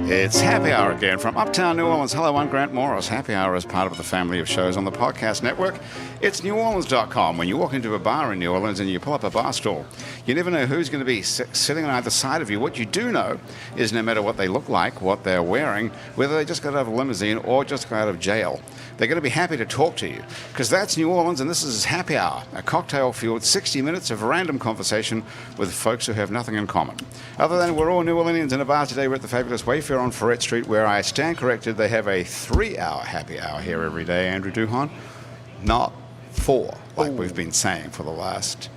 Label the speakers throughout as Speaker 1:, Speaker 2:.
Speaker 1: It's Happy Hour again from Uptown New Orleans. Hello, I'm Grant Morris. Happy Hour is part of the family of shows on the podcast network. It's neworleans.com. When you walk into a bar in New Orleans and you pull up a bar stool, you never know who's going to be sitting on either side of you. What you do know is no matter what they look like, what they're wearing, whether they just got out of a limousine or just got out of jail, they're going to be happy to talk to you, because that's New Orleans, and this is Happy Hour, a cocktail-fueled 60 minutes of random conversation with folks who have nothing in common. Other than we're all New Orleanians in a bar today, we're at the fabulous Wayfair on Ferret Street, where I stand corrected. They have a 3-hour Happy Hour here every day, Andrew Duhon. Not 4, like we've been saying for the last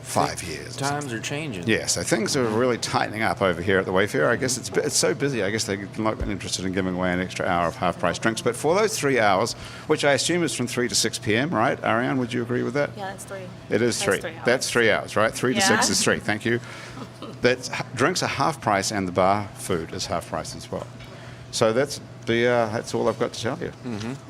Speaker 1: 5 years.
Speaker 2: Times are changing.
Speaker 1: Yeah, so things are really tightening up over here at the Wayfair. I guess it's so busy, I guess they're not interested in giving away an extra hour of half-price drinks. But for those 3 hours, which I assume is from 3 to 6 p.m., right? Arianne, would you agree with that?
Speaker 3: Yeah, it's 3.
Speaker 1: It is 3. That's 3 hours, right? 3 to 6 is 3. Thank you. Drinks are half price, and the bar food is half price as well. So that's all I've got to tell you,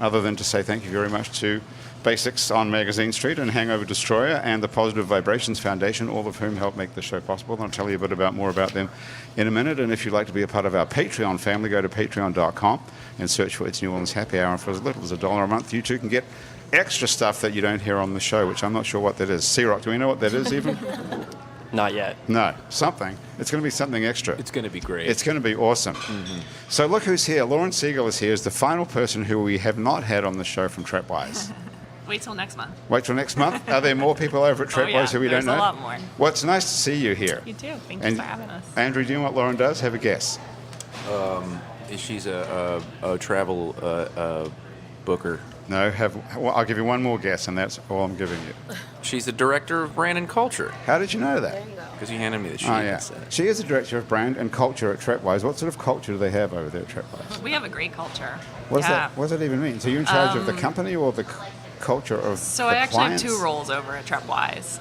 Speaker 1: other than to say thank you very much to Basics on Magazine Street and Hangover Destroyer and the Positive Vibrations Foundation, all of whom help make the show possible. I'll tell you a bit more about them in a minute. And if you'd like to be a part of our Patreon family, go to patreon.com and search for It's New Orleans Happy Hour. And for as little as $1 a month, you too can get extra stuff that you don't hear on the show, which I'm not sure what that is. C-Rock, do we know what that is even?
Speaker 2: Not yet.
Speaker 1: No, something. It's going to be something extra.
Speaker 2: It's going to be great.
Speaker 1: It's going to be awesome. So look who's here. Lauren Siegel is here, is the final person who we have not had on the show from Trapwise.
Speaker 4: Wait till next month.
Speaker 1: Wait till next month? Are there more people over at Trapwise who we don't know?
Speaker 4: There's a lot more.
Speaker 1: Well, it's nice to see you here.
Speaker 4: You too. Thank you for having us.
Speaker 1: Andrew, do you know what Lauren does? Have a guess.
Speaker 2: She's a travel booker.
Speaker 1: No, I'll give you one more guess, and that's all I'm giving you.
Speaker 2: She's the director of brand and culture.
Speaker 1: How did you know that?
Speaker 3: There you go.
Speaker 2: Because you handed me the sheet.
Speaker 1: Oh, yeah. She is the director of brand and culture at Trapwise. What sort of culture do they have over there at Trapwise?
Speaker 4: We have a great culture.
Speaker 1: What does that even mean? So you're in charge of the company or the culture of
Speaker 4: So
Speaker 1: the
Speaker 4: I actually
Speaker 1: clients?
Speaker 4: have 2 roles over at Trapwise.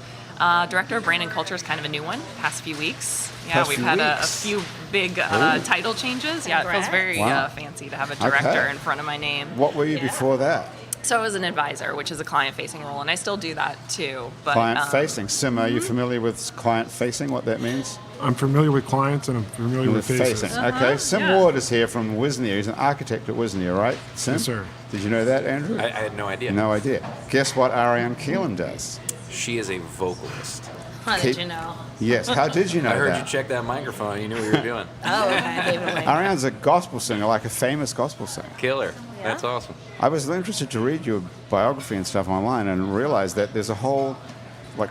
Speaker 4: Director of Brand and Culture is kind of a new one, past few weeks. Yeah, we've had a few big title changes. Yeah, it feels very fancy to have a director in front of my name.
Speaker 1: What were you before that?
Speaker 4: So I was an advisor, which is a client-facing role, and I still do that too. But,
Speaker 1: client-facing. Sim, are you familiar with client-facing, what that means?
Speaker 5: I'm familiar with clients and I'm familiar with faces.
Speaker 1: Facing. Okay, Sim Ward is here from Wisnia. He's an architect at Wisnia, right, Sim?
Speaker 5: Yes, sir.
Speaker 1: Did you know that, Andrew?
Speaker 2: I had no idea.
Speaker 1: No idea. Guess what Arrianne Keelen does?
Speaker 2: She is a vocalist.
Speaker 3: How did you know?
Speaker 1: Yes, how did you know that?
Speaker 2: I heard you check that microphone. You knew what you were doing.
Speaker 3: Oh, okay. I gave it away.
Speaker 1: Arianne's a gospel singer, like a famous gospel singer.
Speaker 2: Killer.
Speaker 3: Yeah.
Speaker 2: That's awesome.
Speaker 1: I was interested to read your biography and stuff online and realized that there's a whole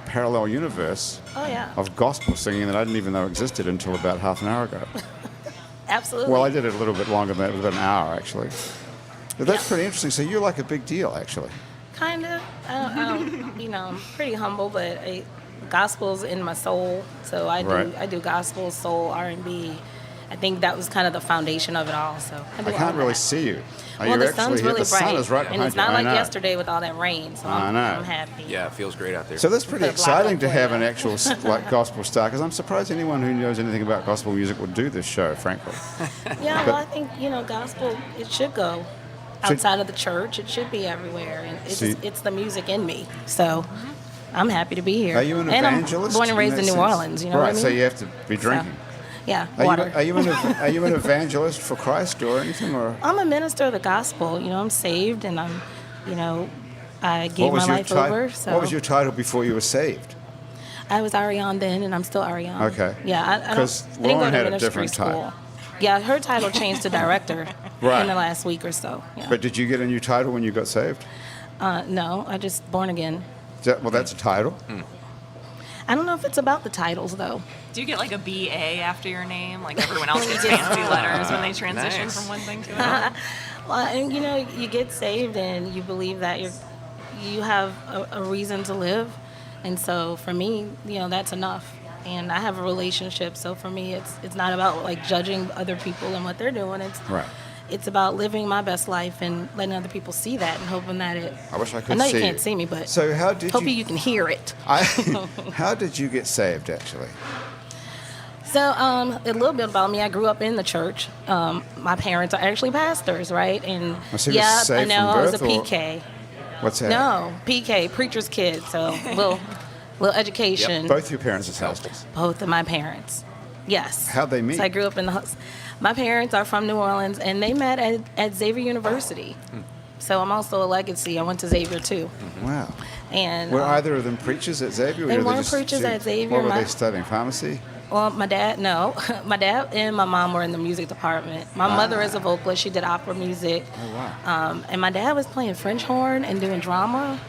Speaker 1: parallel universe of gospel singing that I didn't even know existed until about half an hour ago.
Speaker 3: Absolutely.
Speaker 1: Well, I did it a little bit longer than that. It was about an hour, actually. But that's pretty interesting. So you're like a big deal, actually.
Speaker 3: Kind of. I'm pretty humble, but gospel's in my soul. So I do gospel, soul, R&B. I think that was kind of the foundation of it all. So I
Speaker 1: can't really see you.
Speaker 3: Well, the sun's really bright,
Speaker 1: sun is right behind
Speaker 3: and it's not
Speaker 1: you.
Speaker 3: like yesterday with all that rain. So I'm happy.
Speaker 2: Yeah, it feels great out there.
Speaker 1: So that's pretty exciting to have an actual gospel star, because I'm surprised anyone who knows anything about gospel music would do this show, frankly.
Speaker 3: Yeah, well, I think gospel, it should go outside of the church. It should be everywhere, and it's the music in me. So I'm happy to be here.
Speaker 1: Are you an evangelist?
Speaker 3: And I'm born and raised in New Orleans. You know what I mean?
Speaker 1: So you have to be drinking.
Speaker 3: So, yeah, water.
Speaker 1: Are you an evangelist for Christ or anything? Or
Speaker 3: I'm a minister of the gospel. I'm saved, and I gave my life over. So
Speaker 1: what was your title before you were saved?
Speaker 3: I was Arianne then, and I'm still Arianne.
Speaker 1: Okay.
Speaker 3: Yeah,
Speaker 1: because
Speaker 3: I didn't go
Speaker 1: Lauren
Speaker 3: to
Speaker 1: had a
Speaker 3: ministry
Speaker 1: different
Speaker 3: school.
Speaker 1: title.
Speaker 3: Yeah, her title changed to director in the last week or so. Yeah.
Speaker 1: But did you get a new title when you got saved?
Speaker 3: No, I just born again.
Speaker 1: Well, that's a title.
Speaker 3: I don't know if it's about the titles, though.
Speaker 4: Do you get like a BA after your name? Like everyone else gets fancy letters when they transition from one thing to another?
Speaker 3: Well, and you get saved and you believe that you have a reason to live. And so for me, that's enough. And I have a relationship, so for me, it's not about judging other people and what they're doing. It's about living my best life and letting other people see that and hoping that it.
Speaker 1: I wish I could see.
Speaker 3: I know you can't see me, but
Speaker 1: so how did
Speaker 3: hopefully you can hear it.
Speaker 1: How did you get saved, actually?
Speaker 3: So a little bit about me. I grew up in the church. My parents are actually pastors, right? And
Speaker 1: I know
Speaker 3: I was a PK.
Speaker 1: What's that?
Speaker 3: No, PK, preacher's kid. So little education.
Speaker 1: Yep. Both your parents are pastors.
Speaker 3: Both of my parents. Yes.
Speaker 1: How'd they meet?
Speaker 3: So I grew up in the house. My parents are from New Orleans, and they met at Xavier University. So I'm also a legacy. I went to Xavier too.
Speaker 1: Wow.
Speaker 3: And
Speaker 1: Were either of them preachers at Xavier? Or
Speaker 3: They
Speaker 1: were
Speaker 3: weren't
Speaker 1: just
Speaker 3: preachers at Xavier.
Speaker 1: What were
Speaker 3: My-
Speaker 1: they studying? Pharmacy?
Speaker 3: well, my dad, no. My dad and my mom were in the music department. My mother is a vocalist. She did opera music.
Speaker 1: Oh, wow.
Speaker 3: And my dad was playing French horn and doing drama.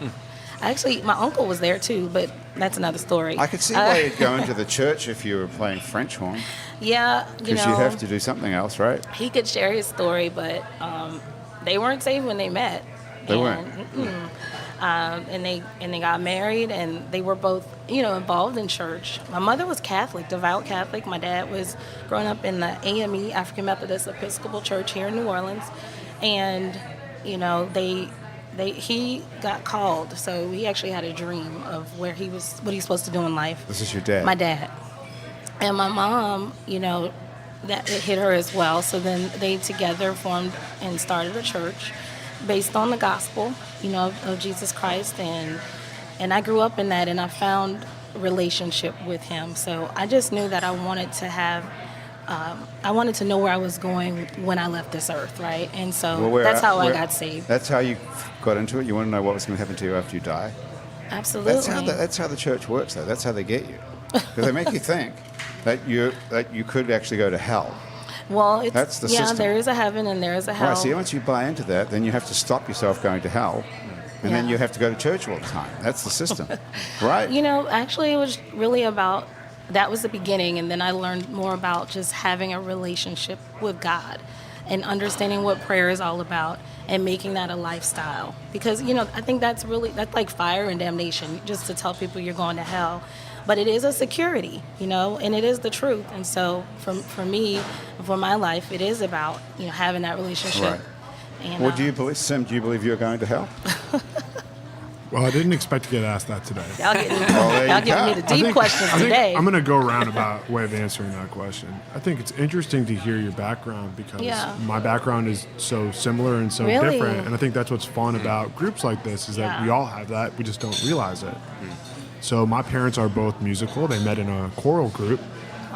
Speaker 3: Actually, my uncle was there too, but that's another story.
Speaker 1: I could see why you'd go into the church if you were playing French horn.
Speaker 3: Yeah, you
Speaker 1: Because
Speaker 3: know.
Speaker 1: you'd have to do something else, right?
Speaker 3: He could share his story, but they weren't saved when they met.
Speaker 1: They weren't?
Speaker 3: And they got married, and they were both, involved in church. My mother was Catholic, devout Catholic. My dad was growing up in the AME, African Methodist Episcopal Church here in New Orleans, and he got called. So he actually had a dream of what he's supposed to do in life.
Speaker 1: This is your dad?
Speaker 3: My dad. And my mom, that it hit her as well. So then they together formed and started a church based on the gospel, of Jesus Christ. And I grew up in that, and I found a relationship with him. So I just knew that I wanted to know where I was going when I left this earth, right? And so that's how I got saved.
Speaker 1: That's how you got into it? You want to know what was going to happen to you after you die?
Speaker 3: Absolutely.
Speaker 1: That's how the church works, though. That's how they get you. Because they make you think that you could actually go to hell.
Speaker 3: Well,
Speaker 1: That's the system.
Speaker 3: there is a heaven and there is a hell.
Speaker 1: Right, so once you buy into that, then you have to stop yourself going to hell. And then
Speaker 3: Yeah.
Speaker 1: you have to go to church all the time. That's the system. Right?
Speaker 3: Actually, it was really about, that was the beginning, and then I learned more about just having a relationship with God and understanding what prayer is all about and making that a lifestyle. Because, I think that's like fire and damnation, just to tell people you're going to hell. But it is a security, and it is the truth. And so for me, for my life, it is about, having that relationship.
Speaker 1: Right.
Speaker 3: And,
Speaker 1: Well, do you believe you're going to hell?
Speaker 5: Well, I didn't expect to get asked that today.
Speaker 3: Y'all
Speaker 1: there
Speaker 3: giving
Speaker 1: you
Speaker 3: me
Speaker 1: go.
Speaker 3: the deep questions
Speaker 5: I think
Speaker 3: today.
Speaker 5: I'm going to go roundabout way of answering that question. I think it's interesting to hear your background because
Speaker 3: Yeah.
Speaker 5: my background is so similar and so
Speaker 3: Really?
Speaker 5: different. And I think that's what's fun about groups like this is that
Speaker 3: Yeah.
Speaker 5: we all have that. We just don't realize it. So my parents are both musical. They met in a choral group.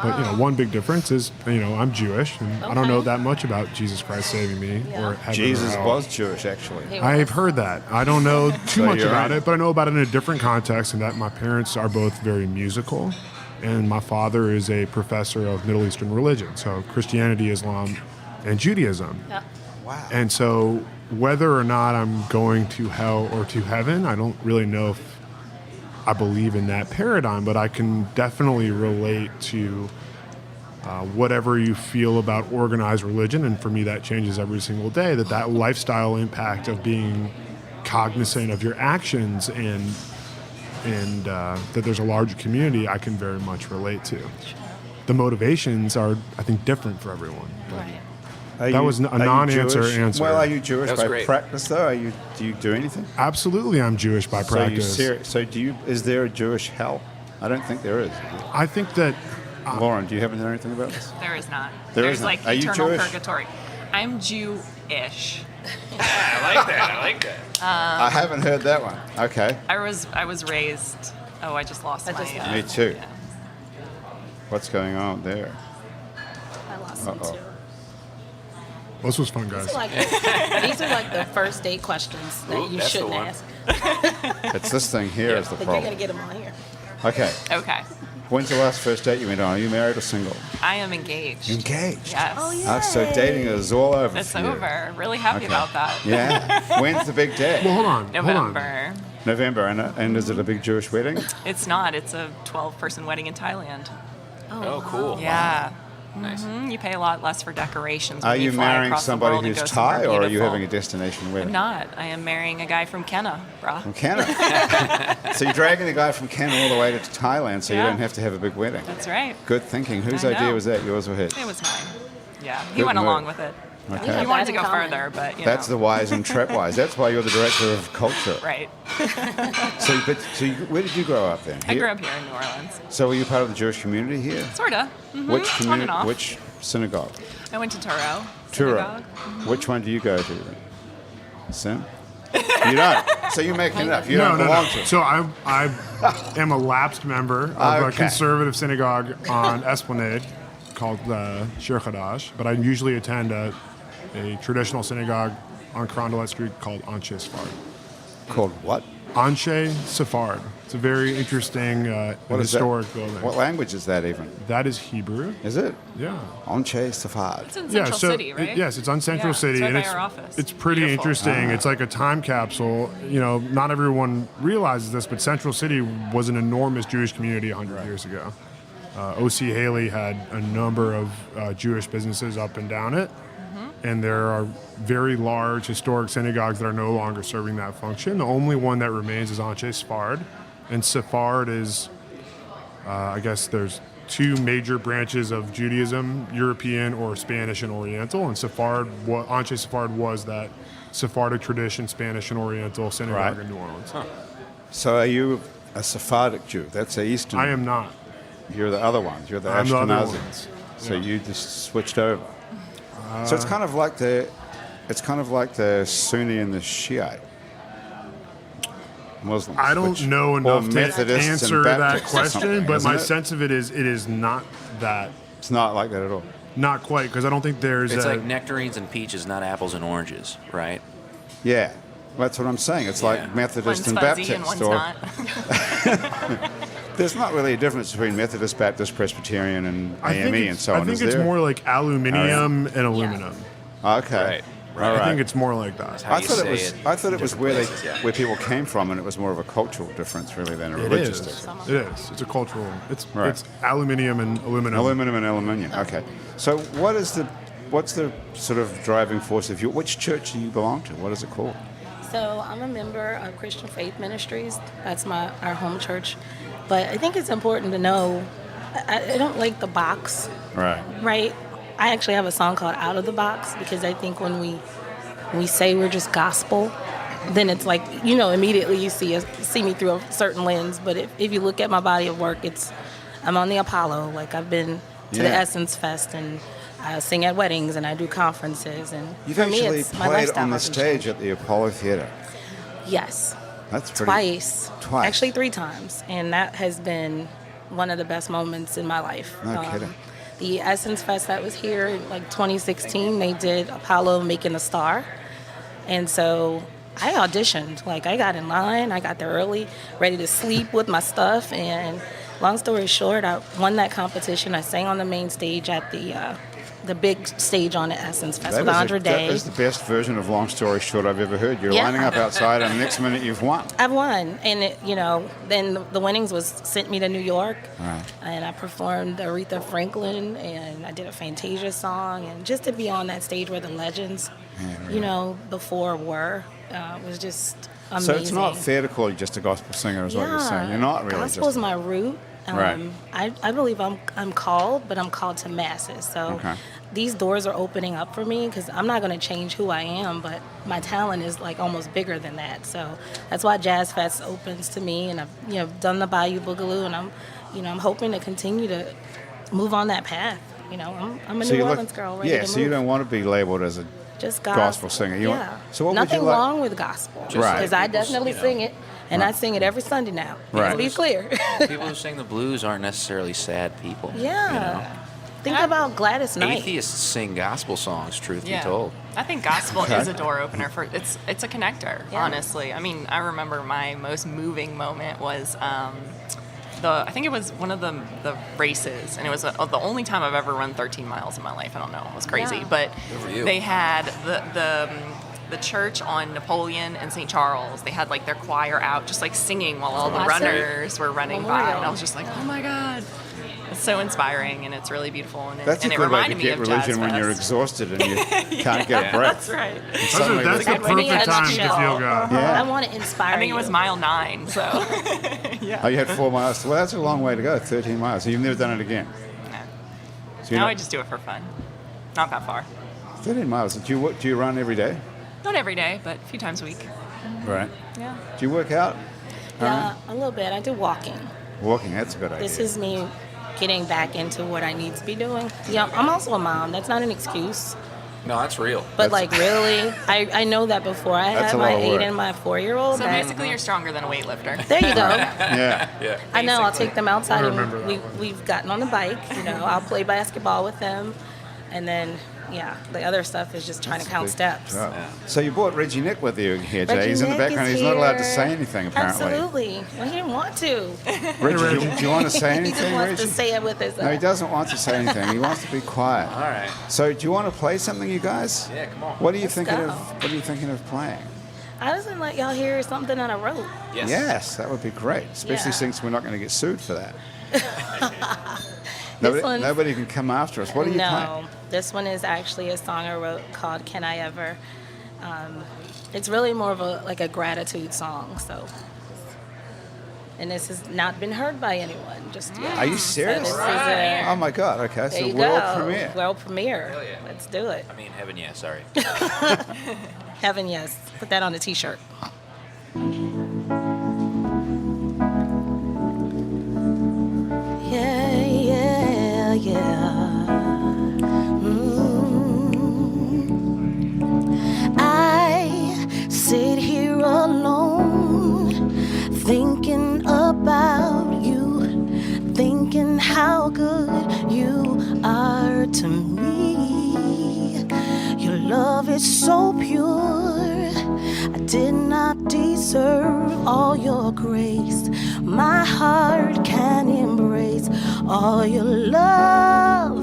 Speaker 5: But, one big difference is, I'm Jewish, and I don't know
Speaker 3: Okay.
Speaker 5: that much about Jesus Christ saving me
Speaker 3: Yeah.
Speaker 5: or heaven
Speaker 1: Jesus
Speaker 5: or hell.
Speaker 1: was Jewish, actually.
Speaker 3: He
Speaker 5: I've
Speaker 3: was.
Speaker 5: heard that. I don't know too
Speaker 1: So
Speaker 5: much
Speaker 1: you're
Speaker 5: about
Speaker 1: right.
Speaker 5: it, but I know about it in a different context, and that my parents are both very musical, and my father is a professor of Middle Eastern religion, so Christianity, Islam, and Judaism.
Speaker 3: Yep.
Speaker 1: Wow.
Speaker 5: And so whether or not I'm going to hell or to heaven, I don't really know if I believe in that paradigm, but I can definitely relate to whatever you feel about organized religion, and for me that changes every single day, that lifestyle impact of being cognizant of your actions and that there's a larger community I can very much relate to. The motivations are, I think, different for everyone.
Speaker 3: Right.
Speaker 5: That was a
Speaker 1: are you
Speaker 5: non-answer
Speaker 1: Jewish?
Speaker 5: answer.
Speaker 1: Well, are you Jewish
Speaker 2: That was
Speaker 1: by
Speaker 2: great.
Speaker 1: practice, though? Do you do anything?
Speaker 5: Absolutely, I'm Jewish by practice.
Speaker 1: So is there a Jewish hell? I don't think there is.
Speaker 5: I think that
Speaker 1: Lauren, do you happen to know anything about this?
Speaker 4: There is not.
Speaker 1: There
Speaker 4: There's
Speaker 1: is not.
Speaker 4: like
Speaker 1: Are you
Speaker 4: eternal
Speaker 1: Jewish?
Speaker 4: purgatory. I'm Jew-ish.
Speaker 2: I like that.
Speaker 1: I haven't heard that one. Okay.
Speaker 4: I was raised. Oh, I just lost my.
Speaker 1: Me too.
Speaker 4: Yeah.
Speaker 1: What's going on there?
Speaker 3: I lost him
Speaker 1: Uh-oh.
Speaker 3: too.
Speaker 5: this was fun, guys.
Speaker 3: These are like the first date questions that
Speaker 2: Ooh,
Speaker 3: you
Speaker 2: that's the
Speaker 3: shouldn't
Speaker 2: one.
Speaker 3: ask.
Speaker 1: It's this thing here is the
Speaker 3: But you're
Speaker 1: problem.
Speaker 3: going to get them on here.
Speaker 1: Okay.
Speaker 4: Okay.
Speaker 1: When's the last first date you went on? Are you married or single?
Speaker 4: I am engaged.
Speaker 1: Engaged.
Speaker 4: Yes.
Speaker 3: Oh, yeah.
Speaker 1: So dating is all over
Speaker 4: It's
Speaker 1: for you.
Speaker 4: over. Really happy
Speaker 1: Okay.
Speaker 4: about that.
Speaker 1: Yeah. When's the big day?
Speaker 5: Well, hold on. Hold on.
Speaker 4: November.
Speaker 1: November. And is it a big Jewish wedding?
Speaker 4: It's not. It's a 12-person wedding in Thailand.
Speaker 2: Oh, cool.
Speaker 4: Yeah.
Speaker 2: Nice.
Speaker 4: You pay a lot less for decorations.
Speaker 1: Are
Speaker 4: when
Speaker 1: you
Speaker 4: fly
Speaker 1: marrying
Speaker 4: across the
Speaker 1: somebody
Speaker 4: world and
Speaker 1: who's
Speaker 4: go somewhere
Speaker 1: Thai, or are you
Speaker 4: beautiful.
Speaker 1: having a destination wedding?
Speaker 4: I'm not. I am marrying a guy from Kenna, brah.
Speaker 1: From Canada. So you're dragging the guy from Canada all the way to Thailand so you
Speaker 4: Yeah.
Speaker 1: don't have to have a big wedding.
Speaker 4: That's right.
Speaker 1: Good thinking. Whose
Speaker 4: I
Speaker 1: idea
Speaker 4: know.
Speaker 1: was that? Yours or his?
Speaker 4: It was mine. Yeah. He
Speaker 1: Good
Speaker 4: went
Speaker 1: move.
Speaker 4: along with it.
Speaker 1: Okay.
Speaker 4: He wanted to go
Speaker 3: That's common.
Speaker 4: further, but you
Speaker 1: That's
Speaker 4: know.
Speaker 1: the wise and trap-wise. That's why you're the director of culture.
Speaker 4: Right.
Speaker 1: Where did you grow up then?
Speaker 4: I
Speaker 1: Here?
Speaker 4: grew up here in New Orleans.
Speaker 1: So were you part of the Jewish community here?
Speaker 4: Sorta.
Speaker 1: Which
Speaker 4: On
Speaker 1: community?
Speaker 4: and off.
Speaker 1: Which synagogue?
Speaker 4: I went to Turo.
Speaker 1: Truro.
Speaker 4: Synagogue.
Speaker 1: Which one do you go to then? Sim? You don't. So you're making it up. You don't belong to it.
Speaker 5: So I am a lapsed member of a
Speaker 1: Okay.
Speaker 5: conservative synagogue on Esplanade. called Shir Chadash, but I usually attend a traditional synagogue on Carondelet Street called Anshe Sephard.
Speaker 1: Called what?
Speaker 5: Anshe Sephard. It's a very interesting historic building.
Speaker 1: What language is that even?
Speaker 5: That is Hebrew.
Speaker 1: Is it?
Speaker 5: Yeah.
Speaker 1: Anshe Sephard.
Speaker 4: It's in Central City, right?
Speaker 5: Yes, it's on Central City.
Speaker 4: It's right
Speaker 5: and
Speaker 4: by our office.
Speaker 5: It's pretty interesting. It's like a time capsule. Not everyone realizes this, but Central City was an enormous Jewish community 100 years ago. O.C. Haley had a number of Jewish businesses up and down it. And there are very large historic synagogues that are no longer serving that function. The only one that remains is Anshe Sephard. And Sephard is, I guess there's two major branches of Judaism, European or Spanish and Oriental. And Anshe Sephard was that Sephardic tradition, Spanish and Oriental synagogue in New Orleans.
Speaker 1: Huh. So are you a Sephardic Jew? That's the Eastern.
Speaker 5: I am not.
Speaker 1: You're the other ones. You're the
Speaker 5: I'm the other
Speaker 1: Ashkenazi.
Speaker 5: ones.
Speaker 1: So
Speaker 5: Yeah.
Speaker 1: you just switched over. So it's kind of like the Sunni and the Shiite Muslims.
Speaker 5: I don't know enough to
Speaker 1: Methodists and
Speaker 5: answer that
Speaker 1: Baptists or
Speaker 5: question,
Speaker 1: something,
Speaker 5: but
Speaker 1: isn't
Speaker 5: my
Speaker 1: it?
Speaker 5: sense of it is not that.
Speaker 1: It's not like that at all.
Speaker 5: Not quite, because I don't think there's
Speaker 2: It's
Speaker 5: a...
Speaker 2: like nectarines and peaches, not apples and oranges, right?
Speaker 1: Yeah, that's what I'm saying. It's
Speaker 2: Yeah.
Speaker 1: like Methodist
Speaker 4: One's
Speaker 1: and
Speaker 4: fuzzy
Speaker 1: Baptist.
Speaker 4: and one's not.
Speaker 1: There's not really a difference between Methodist, Baptist, Presbyterian, and AME and so on.
Speaker 5: I think
Speaker 1: is
Speaker 5: it's
Speaker 1: there?
Speaker 5: more like aluminium and aluminum.
Speaker 1: Okay.
Speaker 2: Right.
Speaker 1: All
Speaker 5: I think it's more like that.
Speaker 2: How
Speaker 1: I
Speaker 2: you
Speaker 1: thought it
Speaker 2: say
Speaker 1: was.
Speaker 2: it
Speaker 1: I thought
Speaker 2: in
Speaker 1: it was
Speaker 2: different
Speaker 1: where
Speaker 2: places, yeah.
Speaker 1: where people came from, and it was more of a cultural difference really than a
Speaker 5: It
Speaker 1: religious
Speaker 5: is.
Speaker 1: difference.
Speaker 5: It is. It's a cultural. It's
Speaker 1: Right.
Speaker 5: it's aluminium and aluminum.
Speaker 1: Aluminum and aluminium. Okay. So what's the sort of driving force of which church do you belong to? What is it called?
Speaker 3: So I'm a member of Christian Faith Ministries. That's our home church. But I think it's important to know, I don't like the box,
Speaker 1: Right.
Speaker 3: right? I actually have a song called Out of the Box, because I think when we say we're just gospel, then it's like, immediately you see me through a certain lens. But if you look at my body of work, I'm on the Apollo. Like, I've been to the Essence Fest, and I sing at weddings, and I do conferences. And
Speaker 1: You've
Speaker 3: for me,
Speaker 1: actually
Speaker 3: it's my
Speaker 1: played
Speaker 3: lifestyle
Speaker 1: on the
Speaker 3: hasn't
Speaker 1: stage
Speaker 3: changed.
Speaker 1: at the Apollo Theater.
Speaker 3: Yes.
Speaker 1: That's pretty.
Speaker 3: Twice. Actually 3 times. And that has been one of the best moments in my life.
Speaker 1: No kidding.
Speaker 3: The Essence Fest that was here in 2016, they did Apollo Making a Star. And so I auditioned. I got in line, I got there early, ready to sleep with my stuff. And long story short, I won that competition. I sang on the main stage at the big stage on the Essence Fest with Andre Day.
Speaker 1: That is the best version of long story short I've ever heard. You're
Speaker 3: Yeah.
Speaker 1: lining up outside, and the next minute you've won.
Speaker 3: I've won, and then the winnings sent me to New York,
Speaker 1: Right.
Speaker 3: and I performed Aretha Franklin, and I did a Fantasia song, and just to be on that stage where the legends, before were, was just amazing.
Speaker 1: So it's not fair to call you just a gospel singer, is what you're saying. You're not really
Speaker 3: Gospel is
Speaker 1: just.
Speaker 3: my root.
Speaker 1: Right.
Speaker 3: I believe I'm called, but I'm called to masses. So
Speaker 1: Okay.
Speaker 3: these doors are opening up for me, because I'm not going to change who I am, but my talent is almost bigger than that. So that's why Jazz Fest opens to me, and I've done the Bayou Boogaloo, and I'm hoping to continue to move on that path. I'm a New Orleans girl ready to move.
Speaker 1: So you don't want to be labeled as a
Speaker 3: Just
Speaker 1: gospel singer. So what
Speaker 3: nothing
Speaker 1: would you like?
Speaker 3: wrong with gospel,
Speaker 1: Right.
Speaker 3: because I definitely sing it, and I sing it every Sunday now.
Speaker 1: Right.
Speaker 3: Let's be clear.
Speaker 2: People who sing the blues aren't necessarily sad people.
Speaker 3: Yeah. Think about Gladys Knight.
Speaker 2: Atheists sing gospel songs, truth be
Speaker 4: Yeah.
Speaker 2: told.
Speaker 4: I think gospel is a door opener for it's a connector,
Speaker 3: Yeah.
Speaker 4: honestly. I mean, I remember my most moving moment was I think it was one of the races, and it was the only time I've ever run 13 miles in my life. I don't know, it was crazy,
Speaker 3: Yeah.
Speaker 4: but
Speaker 2: for you.
Speaker 4: they had the church on Napoleon and St. Charles. They had their choir out, just singing while all the
Speaker 3: Awesome.
Speaker 4: runners were running by,
Speaker 3: Memorial.
Speaker 4: and I was just like, oh my god. It's so inspiring, and it's really beautiful, and
Speaker 1: That's
Speaker 4: and
Speaker 1: a
Speaker 4: it
Speaker 1: good way to
Speaker 4: reminded me
Speaker 1: get
Speaker 4: of
Speaker 1: religion
Speaker 4: Jazz
Speaker 1: when you're
Speaker 4: Fest.
Speaker 1: exhausted and you can't get a breath.
Speaker 4: That's right.
Speaker 1: Suddenly
Speaker 5: That's the
Speaker 1: there's-
Speaker 3: When he
Speaker 5: perfect
Speaker 3: had
Speaker 5: time to
Speaker 3: chill.
Speaker 5: feel God.
Speaker 1: Yeah.
Speaker 3: I want to inspire
Speaker 4: I think it was
Speaker 3: you.
Speaker 4: mile 9, so
Speaker 1: Oh, you had 4 miles. Well, that's a long way to go. 13 miles. So you've never done it again. So
Speaker 4: now I just do it for fun. Not that far.
Speaker 1: 13 miles. Do you run every day?
Speaker 4: Not every day, but a few times a week.
Speaker 1: Right.
Speaker 4: Yeah.
Speaker 1: Do you work out?
Speaker 3: Yeah, a little bit. I do walking.
Speaker 1: Walking. That's a good idea.
Speaker 3: This is me getting back into what I need to be doing. Yeah, I'm also a mom. That's not an excuse.
Speaker 2: No, that's real.
Speaker 3: But like really, I know that before. I
Speaker 1: That's
Speaker 3: had
Speaker 1: a
Speaker 3: my
Speaker 1: lot of
Speaker 3: 8
Speaker 1: work.
Speaker 3: and my 4-year-old.
Speaker 4: So
Speaker 3: that,
Speaker 4: basically, you're stronger than a weightlifter.
Speaker 3: there you go.
Speaker 1: Yeah.
Speaker 2: Yeah.
Speaker 3: I know. I'll take them outside
Speaker 5: I
Speaker 3: and
Speaker 5: remember that
Speaker 3: we've gotten on the bike. You know, I'll play basketball with them, and then the other stuff is just trying to count steps.
Speaker 1: Oh. So you brought Reggie Nic with you here, Jay.
Speaker 3: Reggie
Speaker 1: He's in the
Speaker 3: Nic
Speaker 1: background.
Speaker 3: is
Speaker 1: He's not allowed to
Speaker 3: here.
Speaker 1: say anything, apparently.
Speaker 3: Absolutely. Well, he didn't want to.
Speaker 1: Reggie, do you want to say
Speaker 3: He
Speaker 1: anything,
Speaker 3: just wants
Speaker 1: Reggie?
Speaker 3: to say it with his.
Speaker 1: No, he doesn't want to say anything. He wants to be quiet.
Speaker 2: All right.
Speaker 1: So, do you want to play something, you guys?
Speaker 2: Yeah, come on.
Speaker 1: What are you
Speaker 3: Let's
Speaker 1: thinking
Speaker 3: go.
Speaker 1: of? What are you thinking of playing?
Speaker 3: I just want to let y'all hear something that I wrote.
Speaker 2: Yes.
Speaker 1: Yes, that would be great. Especially
Speaker 3: Yeah.
Speaker 1: since we're not going to get sued for that.
Speaker 3: This one's-
Speaker 1: Nobody can come after us. What are you
Speaker 3: No,
Speaker 1: playing?
Speaker 3: this one is actually a song I wrote called "Can I Ever." It's really more of a gratitude song. So, and this has not been heard by anyone just yet.
Speaker 1: Are you
Speaker 3: So
Speaker 1: serious?
Speaker 3: this is a,
Speaker 1: Oh my God! Okay,
Speaker 3: there
Speaker 1: so
Speaker 3: you
Speaker 1: world
Speaker 3: go.
Speaker 1: premiere.
Speaker 3: World premiere.
Speaker 2: Hell yeah.
Speaker 3: Let's do it.
Speaker 2: I mean, heaven, yeah. Sorry.
Speaker 3: Heaven, yes. Put that on a T-shirt. Yeah, yeah, yeah. I sit here alone, thinking about you, thinking how good you are to me. Your love is so pure. I did not deserve all your grace. My heart can embrace all your love,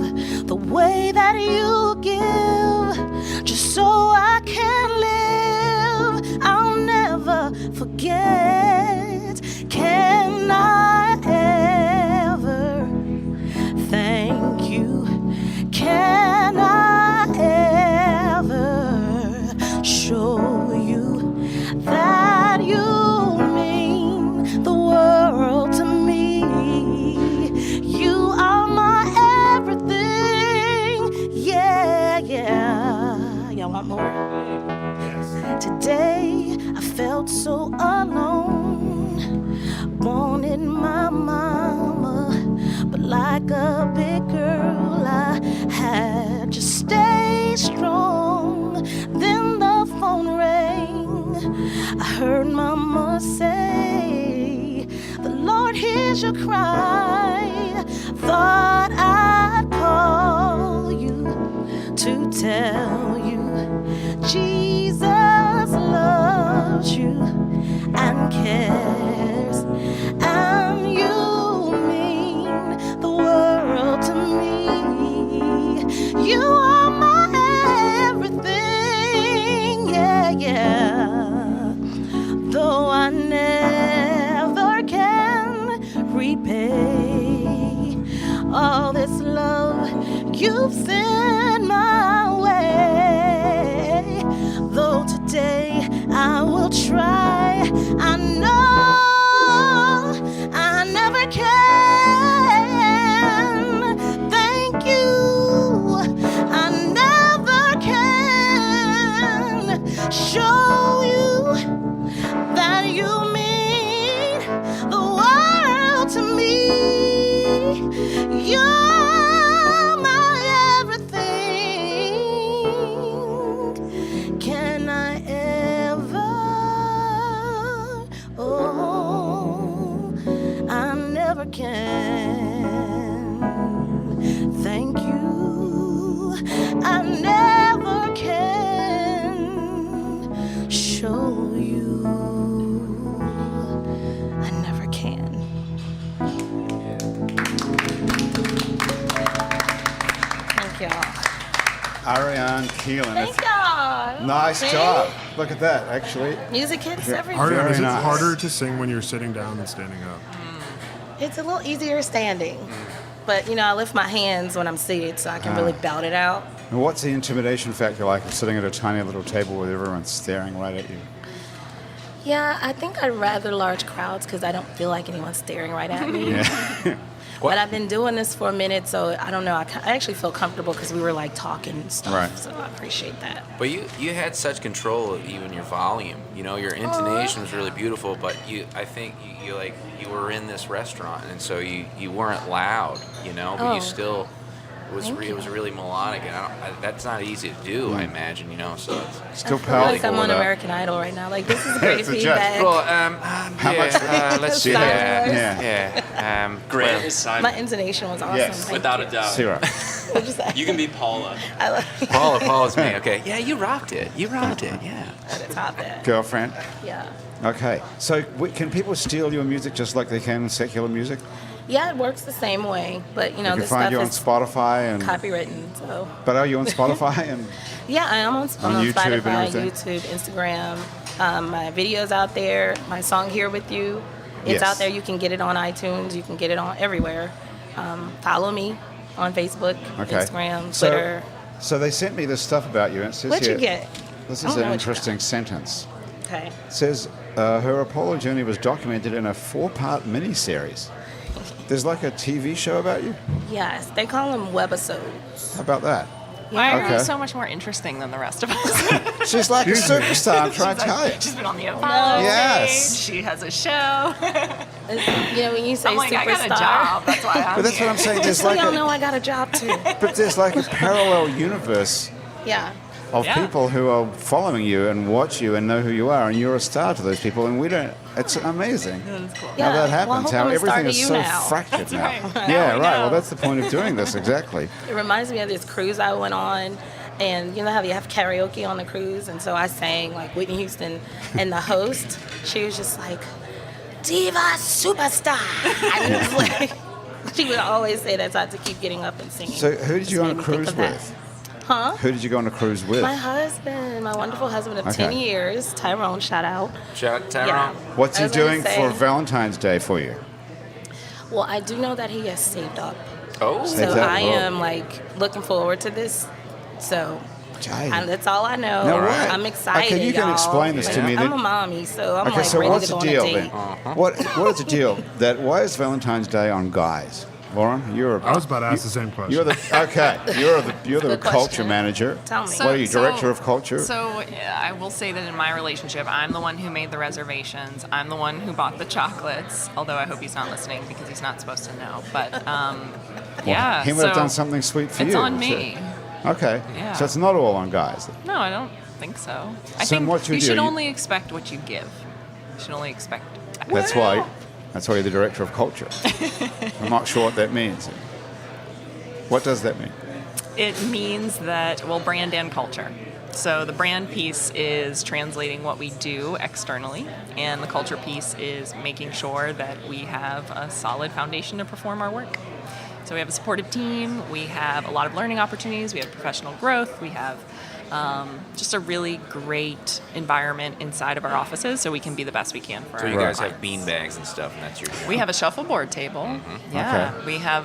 Speaker 3: the way that you give, just so I can live. I'll never forget. Can I ever thank you? Can I ever show you that you mean the world to me? You are my everything. Yeah, yeah. Y'all want more? Today I felt so alone, wanted my mama, but like a big girl I had to stay strong. Then the phone rang, I heard mama say, the Lord hears your cry. Thought I'd call you to tell you Jesus loves you and cares, and you mean the world to me. You are my everything, yeah, yeah. Though I never can repay all this love you've sent my way. Though today I will try, I know I never can thank you. I never can show you that you mean the world to me. You're my everything. Can I ever? Oh, I never can thank you. I never can show you. I never can. Thank y'all.
Speaker 1: Arianne Keelen.
Speaker 3: Thank y'all.
Speaker 1: Nice
Speaker 3: See?
Speaker 1: job. Look at that, actually.
Speaker 3: Music hits everywhere.
Speaker 5: Arianne,
Speaker 1: Very
Speaker 5: is it
Speaker 1: nice.
Speaker 5: harder to sing when you're sitting down than standing up?
Speaker 3: It's a little easier standing. But, you know, I lift my hands when I'm seated so I can really belt it out.
Speaker 1: And what's the intimidation factor like of sitting at a tiny little table with everyone staring right at you?
Speaker 3: Yeah, I think I'd rather large crowds because I don't feel like anyone's staring right at me.
Speaker 1: Yeah.
Speaker 3: But I've been doing this for a minute, so I don't know. I actually feel comfortable because we were like talking and stuff.
Speaker 1: Right.
Speaker 3: So I appreciate that.
Speaker 2: But you had such control of even your volume. You know, your intonation was really beautiful, but I think you were in this restaurant, and so you weren't loud, you know, but you still It was really melodic, and that's not easy to do, I imagine, So it's
Speaker 1: Still
Speaker 3: I feel like
Speaker 1: powerful.
Speaker 3: I'm on
Speaker 1: with that.
Speaker 3: American Idol right now. Like, this is great
Speaker 1: It's a
Speaker 3: feedback.
Speaker 2: well,
Speaker 1: How much?
Speaker 2: let's see.
Speaker 1: Yeah.
Speaker 6: Grant is Simon.
Speaker 3: My intonation was awesome.
Speaker 1: Yes.
Speaker 3: Thank
Speaker 6: Without
Speaker 3: you.
Speaker 6: a doubt.
Speaker 1: 0.
Speaker 3: What'd you say?
Speaker 6: You can be Paula.
Speaker 3: I love
Speaker 2: Paula's me. Okay. Yeah, you rocked it. Yeah.
Speaker 3: to top that.
Speaker 1: Girlfriend.
Speaker 3: Yeah.
Speaker 1: Okay. So can people steal your music just like they can secular music?
Speaker 3: Yeah, it works the same way, but
Speaker 1: You can
Speaker 3: this
Speaker 1: find
Speaker 3: stuff
Speaker 1: you on
Speaker 3: is
Speaker 1: Spotify and.
Speaker 3: copywritten. So
Speaker 1: But are you on Spotify and?
Speaker 3: yeah, I am on
Speaker 1: YouTube and
Speaker 3: Spotify,
Speaker 1: everything?
Speaker 3: YouTube, Instagram. My videos out there. My song "Here with You," it's
Speaker 1: Yes.
Speaker 3: out there. You can get it on iTunes. You can get it on everywhere. Follow me on Facebook,
Speaker 1: Okay.
Speaker 3: Instagram, Twitter.
Speaker 1: So they sent me this stuff about you. And it says
Speaker 3: What'd you
Speaker 1: here-
Speaker 3: get?
Speaker 1: This
Speaker 3: I
Speaker 1: is
Speaker 3: don't know
Speaker 1: an
Speaker 3: what you got.
Speaker 1: interesting sentence.
Speaker 3: Okay.
Speaker 1: It says her Apollo journey was documented in a 4-part miniseries. There's like a TV show about you?
Speaker 3: Yes, they call them webisodes.
Speaker 1: How about that?
Speaker 4: Why are
Speaker 1: Okay.
Speaker 4: you so much more interesting than the rest of us?
Speaker 1: She's like a superstar, I'm trying to tell you.
Speaker 4: She's been on the Apollo
Speaker 1: Yes.
Speaker 4: stage. She has a show.
Speaker 3: When you say
Speaker 4: I'm like,
Speaker 3: superstar,
Speaker 4: I got a job. That's why I'm
Speaker 1: But that's what I'm saying. There's
Speaker 3: we
Speaker 1: like
Speaker 3: all know
Speaker 1: a,
Speaker 3: I got a job too.
Speaker 1: but there's like a parallel universe
Speaker 3: Yeah.
Speaker 1: of
Speaker 4: Yeah.
Speaker 1: people who are following you and watch you and know who you are, and you're a star to those people, and we don't. It's amazing
Speaker 4: That's cool.
Speaker 1: how
Speaker 3: Yeah,
Speaker 1: that
Speaker 3: well, I
Speaker 1: happens.
Speaker 3: hope
Speaker 1: how
Speaker 3: I'm a star
Speaker 1: everything
Speaker 3: to
Speaker 1: is
Speaker 3: you
Speaker 1: so
Speaker 3: now.
Speaker 1: fractured now.
Speaker 4: right. Now
Speaker 1: Yeah,
Speaker 4: we
Speaker 1: right.
Speaker 4: know.
Speaker 1: Well, that's the point of doing this exactly.
Speaker 3: It reminds me of this cruise I went on, and you know how you have karaoke on the cruise, and so I sang like Whitney Houston, and the host, she was just like, "Diva superstar," and it was like, she would always say that, so I had to keep getting up and singing.
Speaker 1: So, who did you
Speaker 3: Just
Speaker 1: go on
Speaker 3: made
Speaker 1: a
Speaker 3: me think
Speaker 1: cruise
Speaker 3: of that.
Speaker 1: with?
Speaker 3: Huh?
Speaker 1: Who did you go on a cruise with?
Speaker 3: My husband, my wonderful husband of
Speaker 1: Okay.
Speaker 3: 10 years, Tyrone, shout out.
Speaker 2: Shout out to Tyrone.
Speaker 3: Yeah.
Speaker 1: What's
Speaker 3: I
Speaker 1: he
Speaker 3: was gonna
Speaker 1: doing
Speaker 3: say-
Speaker 1: for Valentine's Day for you?
Speaker 3: Well, I do know that he has saved up.
Speaker 2: Oh,
Speaker 1: Saved
Speaker 3: So
Speaker 1: up?
Speaker 3: I
Speaker 1: Oh.
Speaker 3: am like looking forward to this. So
Speaker 1: Jay.
Speaker 3: that's all I know.
Speaker 1: Now, what?
Speaker 3: I'm excited.
Speaker 1: Okay, you can
Speaker 3: y'all.
Speaker 1: explain this to me
Speaker 3: I'm
Speaker 1: that-
Speaker 3: a mommy, so I'm
Speaker 1: Okay,
Speaker 3: like
Speaker 1: so
Speaker 3: ready
Speaker 1: what's
Speaker 3: to
Speaker 1: the
Speaker 3: go
Speaker 1: deal
Speaker 3: on a
Speaker 1: then?
Speaker 3: date.
Speaker 1: What is the deal? Why is Valentine's Day on guys? Lauren, you're
Speaker 5: I was about to ask the same question.
Speaker 1: You're the You're the
Speaker 3: Good
Speaker 1: culture
Speaker 3: question.
Speaker 1: manager.
Speaker 3: Tell me.
Speaker 1: What are you, director of culture?
Speaker 4: So yeah, I will say that in my relationship, I'm the one who made the reservations. I'm the one who bought the chocolates. Although I hope he's not listening because he's not supposed to know. But yeah,
Speaker 1: he would have
Speaker 4: so
Speaker 1: done something sweet for
Speaker 4: it's
Speaker 1: you.
Speaker 4: on
Speaker 1: too.
Speaker 4: me.
Speaker 1: Okay,
Speaker 4: Yeah.
Speaker 1: so it's not all on guys.
Speaker 4: No, I don't think so. I
Speaker 1: So
Speaker 4: think
Speaker 1: what you
Speaker 4: you
Speaker 1: do,
Speaker 4: should
Speaker 1: you-
Speaker 4: only expect what you give. You should only expect.
Speaker 1: That's why you're the director of culture. I'm not sure what that means. What does that mean?
Speaker 4: It means that, well, brand and culture. So the brand piece is translating what we do externally, and the culture piece is making sure that we have a solid foundation to perform our work. So we have a supportive team, we have a lot of learning opportunities, we have professional growth, we have just a really great environment inside of our offices so we can be the best we can for
Speaker 2: So
Speaker 4: our
Speaker 2: you guys
Speaker 4: clients.
Speaker 2: have bean bags and stuff, and that's your deal.
Speaker 4: We have a shuffleboard table.
Speaker 2: Mm-hmm.
Speaker 4: Yeah.
Speaker 1: Okay.
Speaker 4: We have,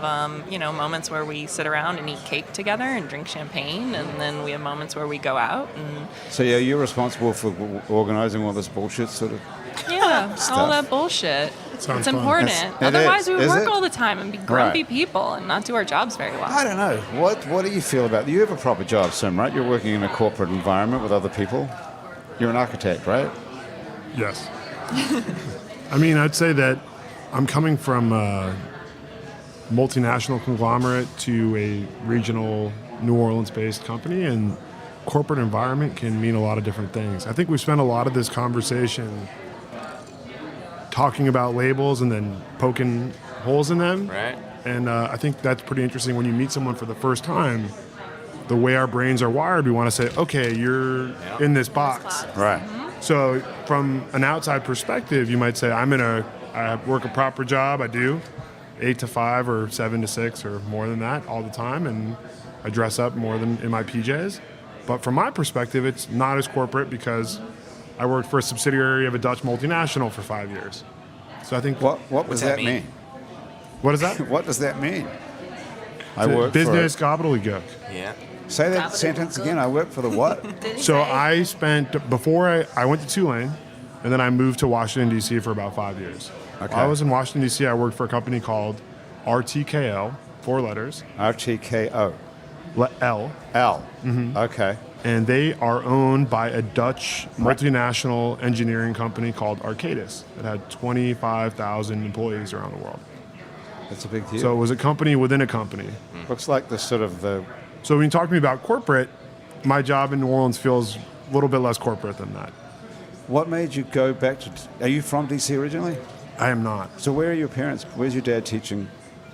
Speaker 4: moments where we sit around and eat cake together and drink champagne, and then we have moments where we go out and
Speaker 1: So yeah, you're responsible for organising all this bullshit sort of.
Speaker 4: all
Speaker 1: Stuff.
Speaker 4: that bullshit.
Speaker 5: Sounds
Speaker 4: It's
Speaker 5: fun.
Speaker 4: important.
Speaker 1: It's- it
Speaker 4: Otherwise,
Speaker 1: is.
Speaker 4: we would
Speaker 1: Is
Speaker 4: work
Speaker 1: it?
Speaker 4: all the time and be grumpy
Speaker 1: Right.
Speaker 4: people and not do our jobs very well.
Speaker 1: I don't know. What do you feel about? You have a proper job, Sim, right? You're working in a corporate environment with other people. You're an architect, right?
Speaker 5: Yes. I mean, I'd say that I'm coming from a multinational conglomerate to a regional New Orleans-based company, and corporate environment can mean a lot of different things. I think we've spent a lot of this conversation talking about labels and then poking holes in them.
Speaker 2: Right.
Speaker 5: And I think that's pretty interesting when you meet someone for the first time. The way our brains are wired, we want to say, okay, you're in this box.
Speaker 1: Right.
Speaker 5: So from an outside perspective, you might say, I work a proper job, I do, 8 to 5 or 7 to 6 or more than that all the time, and I dress up more than in my PJs. But from my perspective, it's not as corporate because I worked for a subsidiary of a Dutch multinational for 5 years. So I think
Speaker 1: What does
Speaker 2: What's
Speaker 1: that
Speaker 2: that
Speaker 1: mean?
Speaker 2: mean?
Speaker 5: what is that?
Speaker 1: What does that mean? I work
Speaker 5: Business
Speaker 1: for.
Speaker 5: gobbledygook.
Speaker 2: Yeah.
Speaker 1: Say that sentence again. I work for the what?
Speaker 5: So I spent, before I went to Tulane, and then I moved to Washington, D.C. for about 5 years.
Speaker 1: Okay.
Speaker 5: While I was in Washington, D.C., I worked for a company called RTKL, 4 letters,
Speaker 1: RTKO.
Speaker 5: L,
Speaker 1: L. Okay.
Speaker 5: and they are owned by a Dutch multinational engineering company called Arcadis that had 25,000 employees around the world.
Speaker 1: That's a big deal.
Speaker 5: So it was a company within a company.
Speaker 1: Looks like the sort of the...
Speaker 5: So when you talk to me about corporate, my job in New Orleans feels a little bit less corporate than that.
Speaker 1: What made you go back to... Are you from D.C. originally?
Speaker 5: I am not.
Speaker 1: So where are your parents? Where's your dad teaching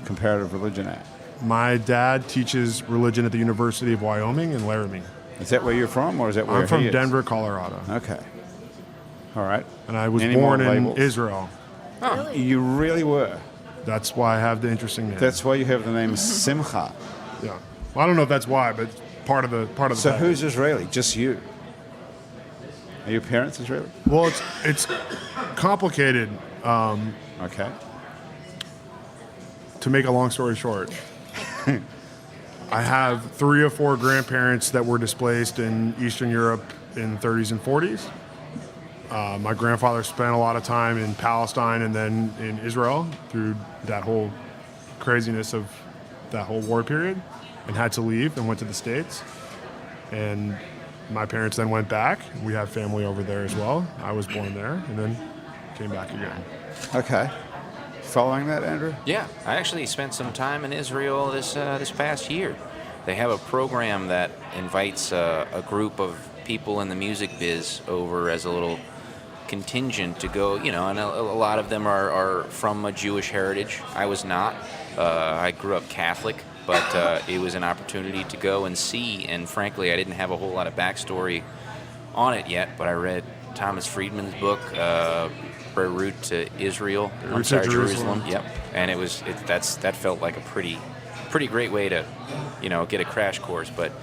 Speaker 1: comparative religion at?
Speaker 5: My dad teaches religion at the University of Wyoming in Laramie.
Speaker 1: Is that where you're from, or is that where
Speaker 5: I'm from
Speaker 1: he is?
Speaker 5: Denver, Colorado.
Speaker 1: Okay. All right.
Speaker 5: And I was
Speaker 1: Any
Speaker 5: born
Speaker 1: more
Speaker 5: in
Speaker 1: labels?
Speaker 5: Israel.
Speaker 1: You really were.
Speaker 5: That's why I have the interesting name.
Speaker 1: That's why you have the name Simcha.
Speaker 5: Yeah. Well, I don't know if that's why, but it's part of the
Speaker 1: So
Speaker 5: title.
Speaker 1: who's Israeli? Just you? Are your parents Israeli?
Speaker 5: Well, it's complicated.
Speaker 1: Okay.
Speaker 5: To make a long story short, I have 3 or 4 grandparents that were displaced in Eastern Europe in the 30s and 40s. My grandfather spent a lot of time in Palestine and then in Israel through that whole craziness of that whole war period, and had to leave and went to the States. And my parents then went back. We have family over there as well. I was born there and then came back again.
Speaker 1: Okay. Following that, Andrew?
Speaker 2: Yeah, I actually spent some time in Israel this past year. They have a program that invites a group of people in the music biz over as a little contingent to go, and a lot of them are from a Jewish heritage. I was not. I grew up Catholic, but it was an opportunity to go and see, and frankly, I didn't have a whole lot of backstory on it yet, but I read Thomas Friedman's book, Route to Israel.
Speaker 5: Route to Jerusalem.
Speaker 2: Yep. And that felt like a pretty great way to, get a crash course. But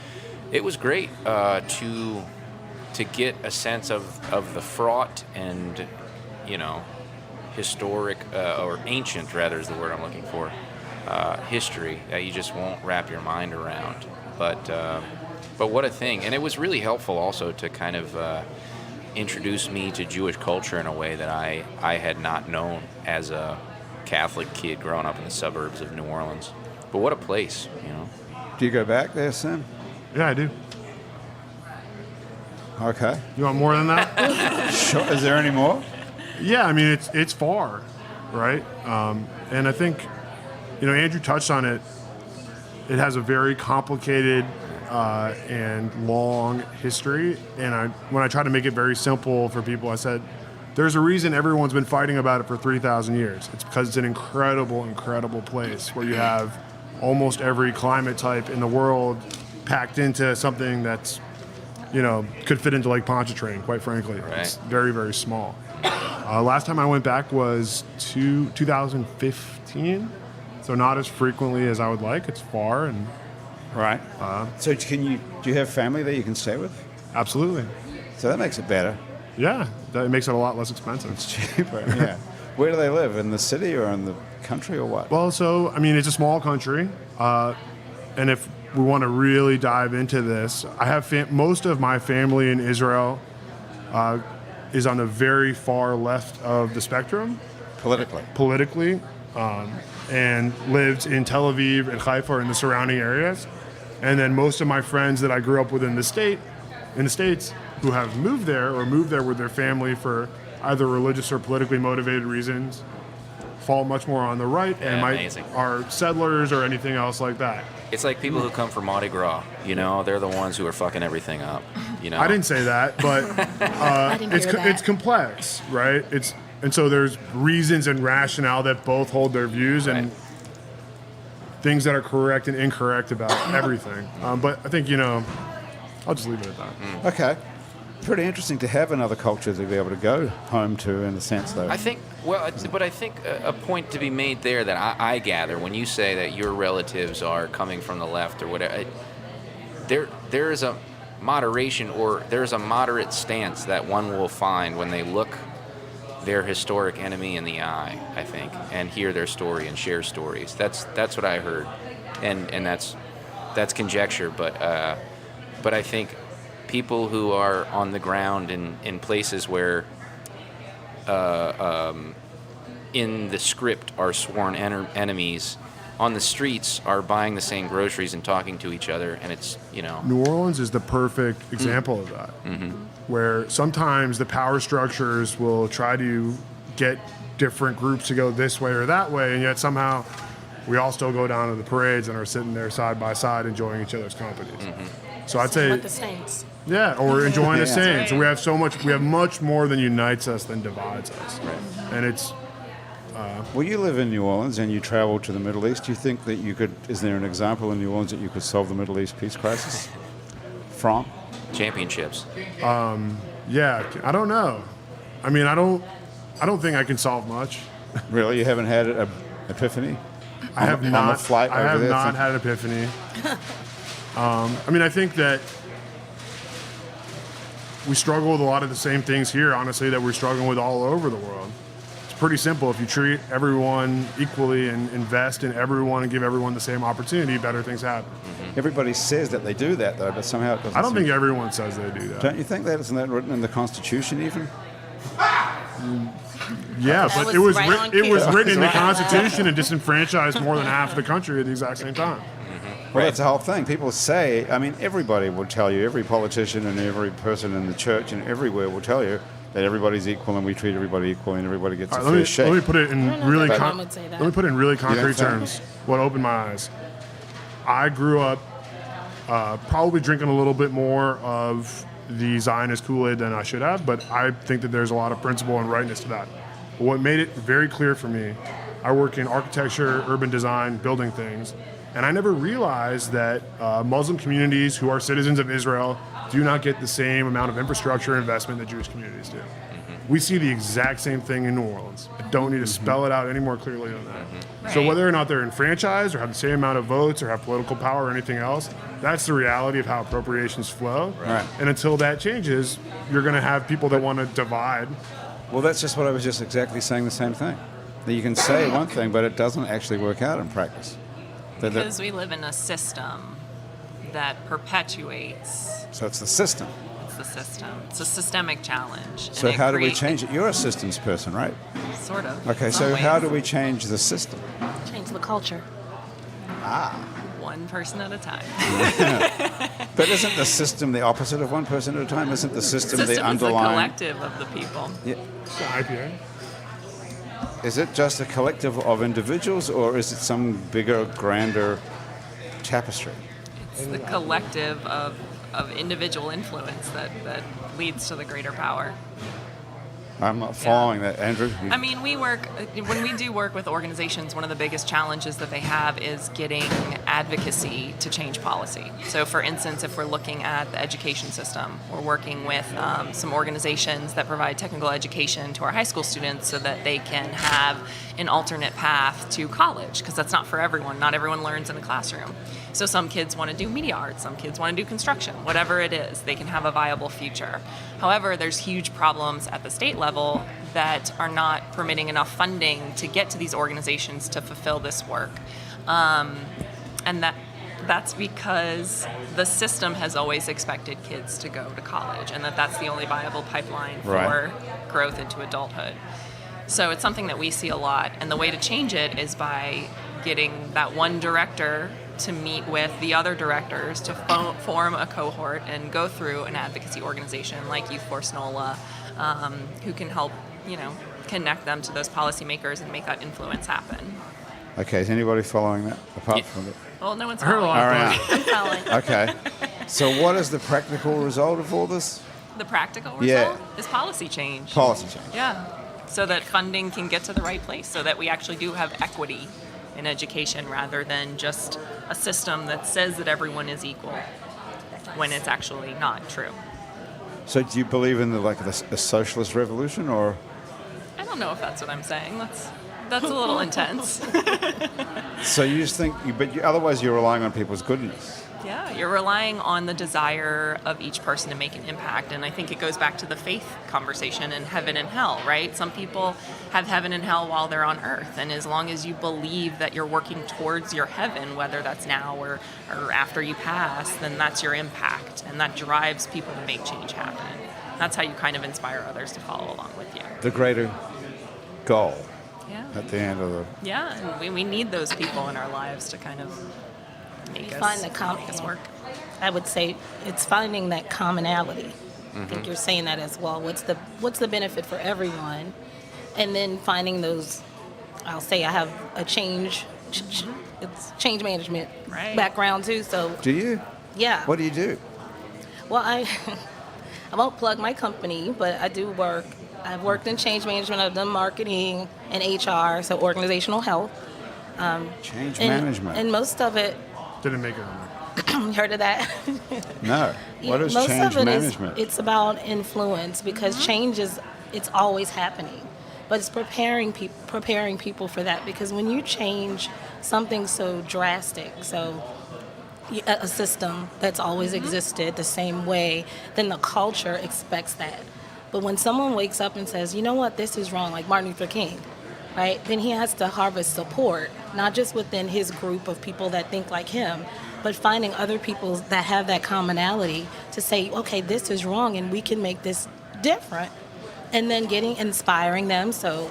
Speaker 2: it was great to get a sense of the fraught and, historic or ancient, rather, is the word I'm looking for, history that you just won't wrap your mind around. But what a thing! And it was really helpful also to kind of introduced me to Jewish culture in a way that I had not known as a Catholic kid growing up in the suburbs of New Orleans. But what a place,
Speaker 1: Do you go back there, Sam?
Speaker 5: Yeah, I do.
Speaker 1: Okay.
Speaker 5: You want more than that?
Speaker 1: Sure. Is there any more?
Speaker 5: Yeah, I mean, it's far, right? And I think, Andrew touched on it. It has a very complicated and long history. And when I try to make it very simple for people, I said, there's a reason everyone's been fighting about it for 3,000 years. It's because it's an incredible, incredible place where you have almost every climate type in the world packed into something that's, could fit into Lake Pontchartrain, quite frankly.
Speaker 2: Right.
Speaker 5: It's very, very small. Last time I went back was 2015, so not as frequently as I would like. It's far, and
Speaker 1: Right. So do you have family that you can stay with?
Speaker 5: absolutely.
Speaker 1: So that makes it better.
Speaker 5: Yeah, that makes it a lot less expensive.
Speaker 1: It's cheaper. Yeah. Where do they live? In the city or in the country or what?
Speaker 5: Well, so, it's a small country, and if we want to really dive into this, I have most of my family in Israel is on the very far left of the spectrum, politically, and lives in Tel Aviv and Haifa and the surrounding areas. And then most of my friends that I grew up with in the States, who have moved there or moved there with their family for either religious or politically motivated reasons, fall much more on the right and
Speaker 2: amazing.
Speaker 5: are settlers or anything else like that.
Speaker 2: It's like people who come from Mardi Gras, they're the ones who are fucking everything up,
Speaker 5: I didn't say that, but it's complex, right? And so there's reasons and rationale that both hold their views and things that are correct and incorrect about everything. But I think, I'll just leave it at that.
Speaker 1: Okay. Pretty interesting to have another culture to be able to go home to, in a sense, though.
Speaker 2: I think a point to be made there that I gather when you say that your relatives are coming from the left or whatever, there is a moderation or there's a moderate stance that one will find when they look their historic enemy in the eye, I think, and hear their story and share stories. That's what I heard, and that's conjecture, but I think people who are on the ground in places where in the script are sworn enemies, on the streets are buying the same groceries and talking to each other, and it's,
Speaker 5: New Orleans is the perfect example of that, where sometimes the power structures will try to get different groups to go this way or that way, and yet somehow we all still go down to the parades and are sitting there side by side enjoying each other's companies. So I'd say,
Speaker 3: With the Saints.
Speaker 5: yeah, or enjoying the same.
Speaker 4: right.
Speaker 5: So we have much more than unites us than divides us. And it's,
Speaker 1: Well, you live in New Orleans and you travel to the Middle East. Do you think that you could, is there an example in New Orleans that you could solve the Middle East peace crisis from?
Speaker 2: Championships.
Speaker 5: yeah, I don't know. I mean, I don't think I can solve much.
Speaker 1: Really? You haven't had an epiphany?
Speaker 5: I have
Speaker 1: on
Speaker 5: not.
Speaker 1: the flight
Speaker 5: I
Speaker 1: over
Speaker 5: have
Speaker 1: there
Speaker 5: not
Speaker 1: to-
Speaker 5: had an epiphany. I mean, I think that we struggle with a lot of the same things here, honestly, that we're struggling with all over the world. It's pretty simple. If you treat everyone equally and invest in everyone and give everyone the same opportunity, better things happen.
Speaker 1: Everybody says that they do that, though, but somehow it doesn't
Speaker 5: I don't
Speaker 1: seem-
Speaker 5: think everyone says they do that.
Speaker 1: Don't you think that? Isn't that written in the Constitution even?
Speaker 5: Yeah,
Speaker 3: That
Speaker 5: but
Speaker 3: was
Speaker 5: it was
Speaker 3: right on
Speaker 5: it was
Speaker 3: cue.
Speaker 5: written in the Constitution and disenfranchised more than half of the country at the exact same time.
Speaker 1: Well, that's the whole thing. People say, I mean, everybody will tell you, every politician and every person in the church and everywhere will tell you that everybody's equal and we treat everybody equally and everybody gets
Speaker 5: All
Speaker 1: a
Speaker 5: right,
Speaker 1: fair
Speaker 5: let
Speaker 1: shake.
Speaker 5: me put it in
Speaker 3: I don't know
Speaker 5: really
Speaker 3: if everyone would say that.
Speaker 5: let me put it in really
Speaker 1: think
Speaker 5: concrete
Speaker 1: so?
Speaker 5: terms. What opened my eyes. I grew up probably drinking a little bit more of the Zionist Kool-Aid than I should have, but I think that there's a lot of principle and rightness to that. But what made it very clear for me, I work in architecture, urban design, building things, and I never realized that Muslim communities who are citizens of Israel do not get the same amount of infrastructure investment that Jewish communities do. We see the exact same thing in New Orleans. I don't need to spell it out any more clearly than that. So
Speaker 4: Right.
Speaker 5: whether or not they're enfranchised or have the same amount of votes or have political power or anything else, that's the reality of how appropriations flow.
Speaker 1: Right.
Speaker 5: And until that changes, you're going to have people that want to divide.
Speaker 1: Well, that's just what I was just exactly saying the same thing. That you can say one thing, but it doesn't actually work out in practice.
Speaker 4: Because we live in a system that perpetuates.
Speaker 1: So it's the system.
Speaker 4: It's the system. It's a systemic challenge.
Speaker 1: So
Speaker 4: and it
Speaker 1: how do we
Speaker 4: create-
Speaker 1: change it? You're a systems person, right?
Speaker 4: Sort of.
Speaker 1: Okay,
Speaker 4: in
Speaker 1: so
Speaker 4: some
Speaker 1: how
Speaker 4: ways.
Speaker 1: do we change the system?
Speaker 3: Change the culture.
Speaker 4: One person at a time.
Speaker 1: But isn't the system the opposite of one person at a time? Isn't the system,
Speaker 4: System
Speaker 1: the
Speaker 4: is a
Speaker 1: underlying?
Speaker 4: collective of the people.
Speaker 1: Yeah.
Speaker 5: It's the IPA.
Speaker 1: Is it just a collective of individuals, or is it some bigger, grander tapestry?
Speaker 4: It's the collective of individual influence that leads to the greater power.
Speaker 1: I'm not following that, Andrew. You-
Speaker 4: I mean, when we do work with organizations, one of the biggest challenges that they have is getting advocacy to change policy. So for instance, if we're looking at the education system, we're working with some organizations that provide technical education to our high school students so that they can have an alternate path to college, because that's not for everyone. Not everyone learns in the classroom. So some kids want to do media arts, some kids want to do construction, whatever it is, they can have a viable future. However, there's huge problems at the state level that are not permitting enough funding to get to these organizations to fulfill this work. And that's because the system has always expected kids to go to college, and that's the only viable pipeline for
Speaker 1: Right.
Speaker 4: growth into adulthood. So it's something that we see a lot, and the way to change it is by getting that one director to meet with the other directors to form a cohort and go through an advocacy organization like Youth Force NOLA, who can help, connect them to those policymakers and make that influence happen.
Speaker 1: Okay, is anybody following that apart from it?
Speaker 4: Well, no one's
Speaker 5: heard a
Speaker 4: following.
Speaker 5: lot.
Speaker 1: All right.
Speaker 3: I'm following.
Speaker 1: Okay. So what is the practical result of all this?
Speaker 4: The practical
Speaker 1: Yeah.
Speaker 4: result is policy change.
Speaker 1: Policy change.
Speaker 4: Yeah, so that funding can get to the right place, so that we actually do have equity in education rather than just a system that says that everyone is equal when it's actually not true.
Speaker 1: So do you believe in a socialist revolution, or?
Speaker 4: I don't know if that's what I'm saying. That's a little intense.
Speaker 1: So you just think, otherwise you're relying on people's goodness.
Speaker 4: Yeah, you're relying on the desire of each person to make an impact. And I think it goes back to the faith conversation and heaven and hell, right? Some people have heaven and hell while they're on earth. And as long as you believe that you're working towards your heaven, whether that's now or after you pass, then that's your impact. And that drives people to make change happen. That's how you kind of inspire others to follow along with you.
Speaker 1: The greater goal
Speaker 4: Yeah.
Speaker 1: at the end of the...
Speaker 4: Yeah, and we need those people in our lives to kind of make
Speaker 3: Find the
Speaker 4: make us work.
Speaker 3: I would say it's finding that commonality. I think you're saying that as well. What's the benefit for everyone? And then finding those, I'll say I have a change it's change management
Speaker 4: Right.
Speaker 3: background too. So
Speaker 1: Do you?
Speaker 3: yeah.
Speaker 1: What do you do?
Speaker 3: Well, I won't plug my company, but I do work. I've worked in change management. I've done marketing and HR, so organizational health.
Speaker 1: Change
Speaker 3: And,
Speaker 1: management.
Speaker 3: and most of it,
Speaker 5: Didn't make it on there.
Speaker 3: you heard of that?
Speaker 1: No. What is
Speaker 3: Most
Speaker 1: change
Speaker 3: of it
Speaker 1: management?
Speaker 3: it's about influence because change it's always happening. But it's preparing people for that because when you change something so drastic, so a system that's always existed the same way, then the culture expects that. But when someone wakes up and says, you know what, this is wrong, like Martin Luther King, right? Then he has to harvest support, not just within his group of people that think like him, but finding other people that have that commonality to say, okay, this is wrong and we can make this different. And then inspiring them. So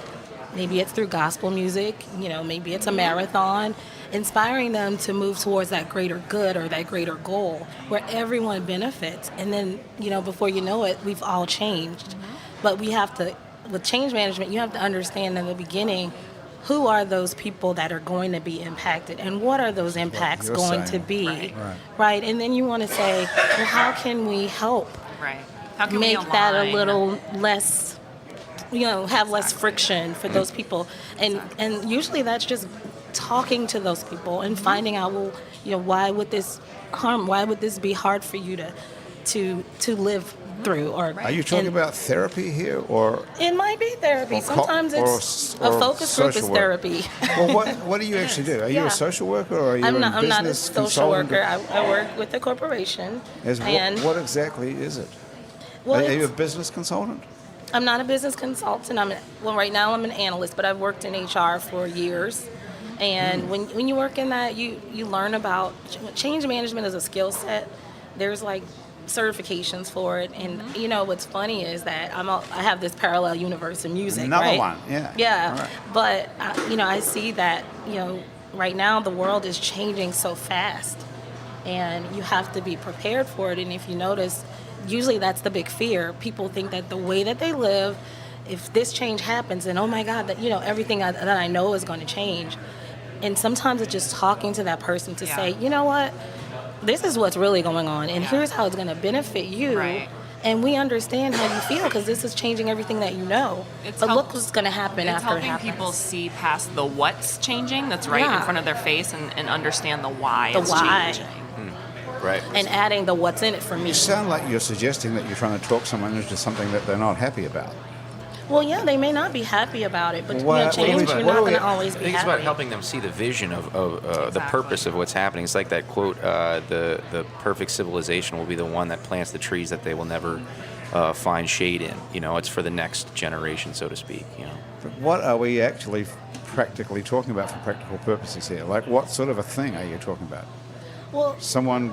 Speaker 3: maybe it's through gospel music, maybe it's a marathon, inspiring them to move towards that greater good or that greater goal where everyone benefits. And then, before you know it, we've all changed. But we have to, with change management, you have to understand in the beginning, who are those people that are going to be impacted and what are those impacts going to be, right? And then you want to say, well, how can we help
Speaker 4: Right. How can
Speaker 3: make
Speaker 4: we
Speaker 3: that a
Speaker 4: align?
Speaker 3: little less, have less friction for those people. And usually that's just talking to those people and finding out, well, why would this be hard for you to live through? Or
Speaker 1: Are you talking about therapy here, or
Speaker 3: it might be therapy.
Speaker 1: Or
Speaker 3: Sometimes it's a focus group is
Speaker 1: social work?
Speaker 3: therapy.
Speaker 1: well, what do you actually do? Are you
Speaker 3: Yeah.
Speaker 1: a social worker, or are you
Speaker 3: I'm
Speaker 1: a
Speaker 3: not a
Speaker 1: business
Speaker 3: social
Speaker 1: consultant?
Speaker 3: worker. I work with a corporation. And
Speaker 1: What exactly is it?
Speaker 3: well,
Speaker 1: Are you a
Speaker 3: it's-
Speaker 1: business consultant?
Speaker 3: I'm not a business consultant. Right now I'm an analyst, but I've worked in HR for years. And when you work in that, you learn about change management as a skill set. There's like certifications for it, and what's funny is that I have this parallel universe in music.
Speaker 1: Another
Speaker 3: right?
Speaker 1: one, yeah.
Speaker 3: Yeah,
Speaker 1: All right.
Speaker 3: but I see that right now the world is changing so fast, and you have to be prepared for it. And if you notice, usually that's the big fear. People think that the way that they live, if this change happens, then oh my God, that everything that I know is going to change. And sometimes it's just talking to that person to say, you know what, this is what's really going on, and here's how it's going to benefit you.
Speaker 4: Right.
Speaker 3: And we understand how you feel because this is changing everything that you know. But look what's going to happen
Speaker 4: It's
Speaker 3: after it
Speaker 4: helping
Speaker 3: happens.
Speaker 4: people see past the what's changing that's right in front of their face and understand the why
Speaker 3: The
Speaker 4: it's
Speaker 3: why.
Speaker 4: changing.
Speaker 2: Right.
Speaker 3: And adding the what's in it for me.
Speaker 1: You sound like you're suggesting that you're trying to talk someone into something that they're not happy about.
Speaker 3: Well, yeah, they may not be happy about it, but
Speaker 1: Well,
Speaker 3: change,
Speaker 1: what
Speaker 3: you're
Speaker 1: do
Speaker 3: not
Speaker 1: we-
Speaker 3: going to always
Speaker 2: I
Speaker 3: be
Speaker 2: think it's
Speaker 3: happy.
Speaker 2: about helping them see the vision of the
Speaker 4: Exactly.
Speaker 2: purpose of what's happening. It's like that quote, the perfect civilization will be the one that plants the trees that they will never find shade in. It's for the next generation, so to speak.
Speaker 1: But what are we actually practically talking about for practical purposes here? Like, what sort of a thing are you talking about?
Speaker 3: Well,
Speaker 1: Someone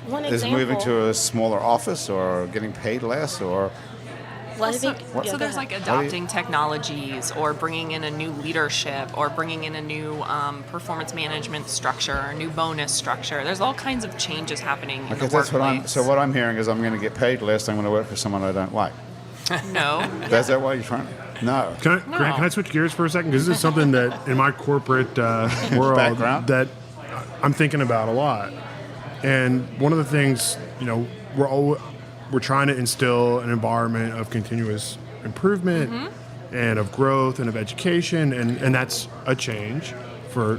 Speaker 3: one
Speaker 1: is
Speaker 3: example.
Speaker 1: moving to a smaller office, or getting paid less, or
Speaker 3: Well, I think,
Speaker 1: What-
Speaker 3: yeah,
Speaker 4: So
Speaker 3: go
Speaker 4: there's
Speaker 3: ahead.
Speaker 4: like adopting technologies or bringing in a new leadership or bringing in a new performance management structure, a new bonus structure. There's all kinds of changes happening in the
Speaker 1: because that's what I'm.
Speaker 4: workplace.
Speaker 1: So what I'm hearing is I'm going to get paid less. I'm going to work for someone I don't like.
Speaker 4: No.
Speaker 1: Is that why you're trying? No.
Speaker 5: Grant, can I switch gears for a second? Because this is something that in my corporate world
Speaker 1: Background.
Speaker 5: that I'm thinking about a lot. And one of the things, we're trying to instill an environment of continuous improvement and of growth and of education, and that's a change for.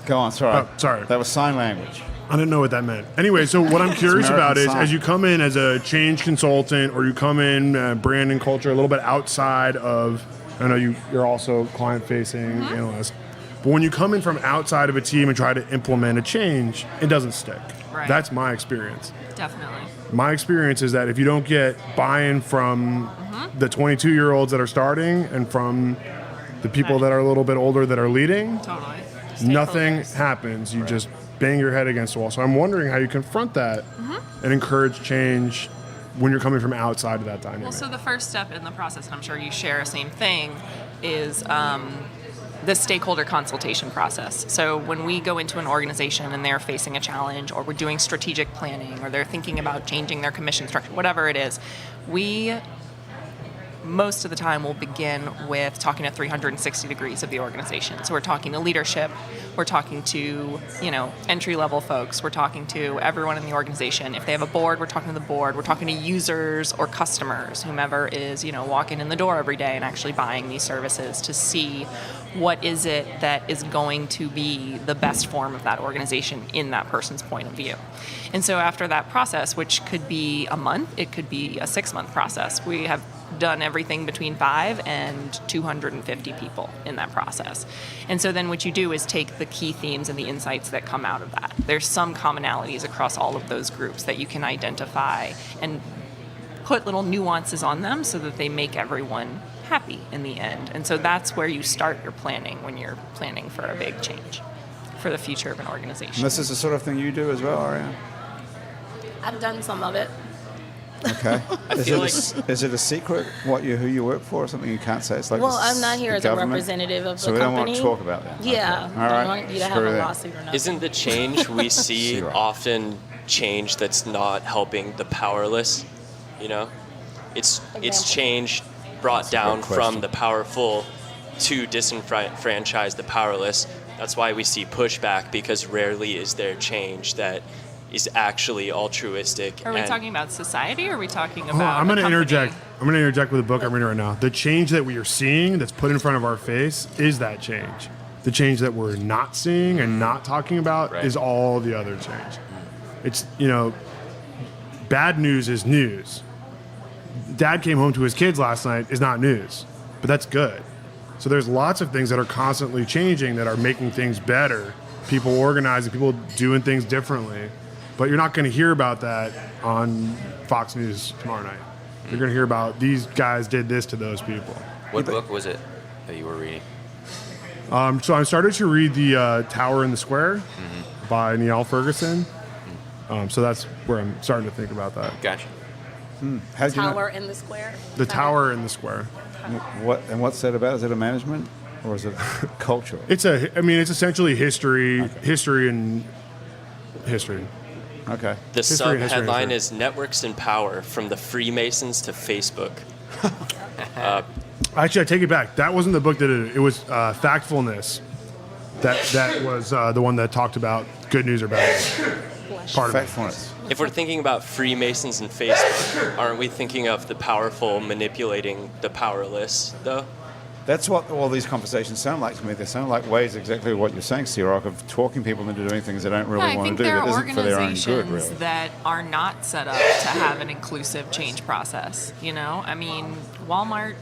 Speaker 1: Go on. Sorry.
Speaker 5: Oh, sorry.
Speaker 1: That was sign language.
Speaker 5: I didn't know what that meant. Anyway, so what I'm curious
Speaker 1: American
Speaker 5: about is,
Speaker 1: Sign.
Speaker 5: as you come in as a change consultant, or you come in brand and culture a little bit outside of, I know you're also client-facing analyst, but when you come in from outside of a team and try to implement a change, it doesn't stick.
Speaker 4: Right.
Speaker 5: That's my experience.
Speaker 4: Definitely.
Speaker 5: My experience is that if you don't get buy-in from the 22-year-olds that are starting and from the people that are a little bit older that are leading,
Speaker 4: Totally.
Speaker 5: nothing
Speaker 4: Stakeholders.
Speaker 5: happens. You just bang your head against the wall. So I'm wondering how you confront that and encourage change when you're coming from outside of that dynamic.
Speaker 4: Well, so the first step in the process, and I'm sure you share the same thing, is the stakeholder consultation process. So when we go into an organization and they're facing a challenge, or we're doing strategic planning, or they're thinking about changing their commission structure, whatever it is, we most of the time we'll begin with talking to 360 degrees of the organization. So we're talking to leadership, we're talking to, entry-level folks, we're talking to everyone in the organization. If they have a board, we're talking to the board, we're talking to users or customers, whomever is, walking in the door every day and actually buying these services, to see what is it that is going to be the best form of that organization in that person's point of view. And so after that process, which could be a month, it could be a 6-month process, we have done everything between 5 and 250 people in that process. And so then what you do is take the key themes and the insights that come out of that. There's some commonalities across all of those groups that you can identify and put little nuances on them so that they make everyone happy in the end. And so that's where you start your planning when you're planning for a big change for the future of an organization.
Speaker 1: And this is the sort of thing you do as well, Arianne?
Speaker 3: I've done some of it.
Speaker 1: Okay. Is it a secret who you work for, or something you can't say? It's like
Speaker 3: I'm not here as a representative of the company.
Speaker 1: So we don't want to talk about that.
Speaker 3: Yeah.
Speaker 1: Okay. All right.
Speaker 3: I don't want you to have a lawsuit or nothing.
Speaker 6: Isn't the change we see often change that's not helping the powerless? It's change brought down from the powerful to disenfranchise the powerless. That's why we see pushback, because rarely is there change that is actually altruistic.
Speaker 4: Are we talking about society, or are we talking about
Speaker 5: I'm going to interject. I'm going to interject with a book I'm reading right now. The change that we are seeing that's put in front of our face is that change. The change that we're not seeing and not talking about is all the other change. It's, bad news is news. Dad came home to his kids last night is not news, but that's good. So there's lots of things that are constantly changing that are making things better. People organizing, people doing things differently. But you're not going to hear about that on Fox News tomorrow night. You're going to hear about these guys did this to those people.
Speaker 2: What book was it that you were reading?
Speaker 5: So I started to read The Tower in the Square by Niall Ferguson. So that's where I'm starting to think about that.
Speaker 2: Gotcha.
Speaker 3: Tower in the Square?
Speaker 5: The Tower in the Square.
Speaker 1: What's that about? Is it a management, or is it cultural?
Speaker 5: It's essentially history and history.
Speaker 1: Okay.
Speaker 6: The sub-headline is Networks in Power, from the Freemasons to Facebook.
Speaker 5: Actually, I take it back. That wasn't the book that did it. It was Factfulness. That was the one that talked about good news or bad news. Part of
Speaker 1: Factfulness.
Speaker 6: If we're thinking about Freemasons and Facebook, aren't we thinking of the powerful manipulating the powerless, though?
Speaker 1: That's what all these conversations sound like to me. They sound like ways exactly what you're saying, C-Rock, of talking people into doing things they don't really want to do. That isn't for their own good, really.
Speaker 4: I think there are organizations that are not set up to have an inclusive change process. Walmart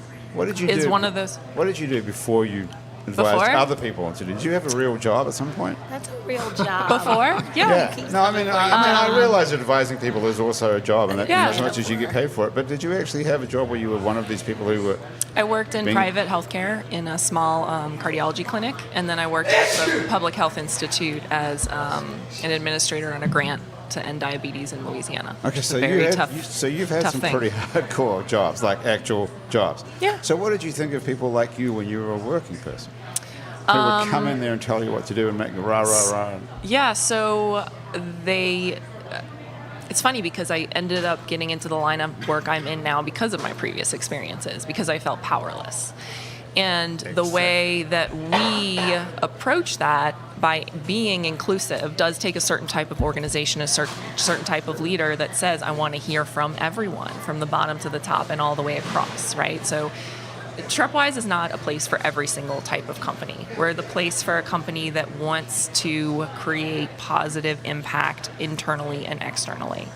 Speaker 4: is one of those.
Speaker 1: What did you do before you advised other people on to do? Did you have a real job at some point?
Speaker 3: That's a real job.
Speaker 4: Before? Yeah.
Speaker 1: No, I realize that advising people is also a job, and that as much as you get paid for it. But did you actually have a job where you were one of these people who were...
Speaker 4: I worked in private healthcare in a small cardiology clinic, and then I worked at the Public Health Institute as an administrator on a grant to end diabetes in Louisiana.
Speaker 1: Okay, so you've had some pretty hardcore jobs, like actual jobs.
Speaker 4: Yeah.
Speaker 1: So what did you think of people like you when you were a working person? Who would come in there and tell you what to do and make the rah, rah, rah?
Speaker 4: Yeah, so it's funny because I ended up getting into the line of work I'm in now because of my previous experiences, because I felt powerless. And the way that we approach that by being inclusive does take a certain type of organization, a certain type of leader that says, I want to hear from everyone, from the bottom to the top and all the way across, right? So Trepwise is not a place for every single type of company. We're the place for a company that wants to create positive impact internally and externally.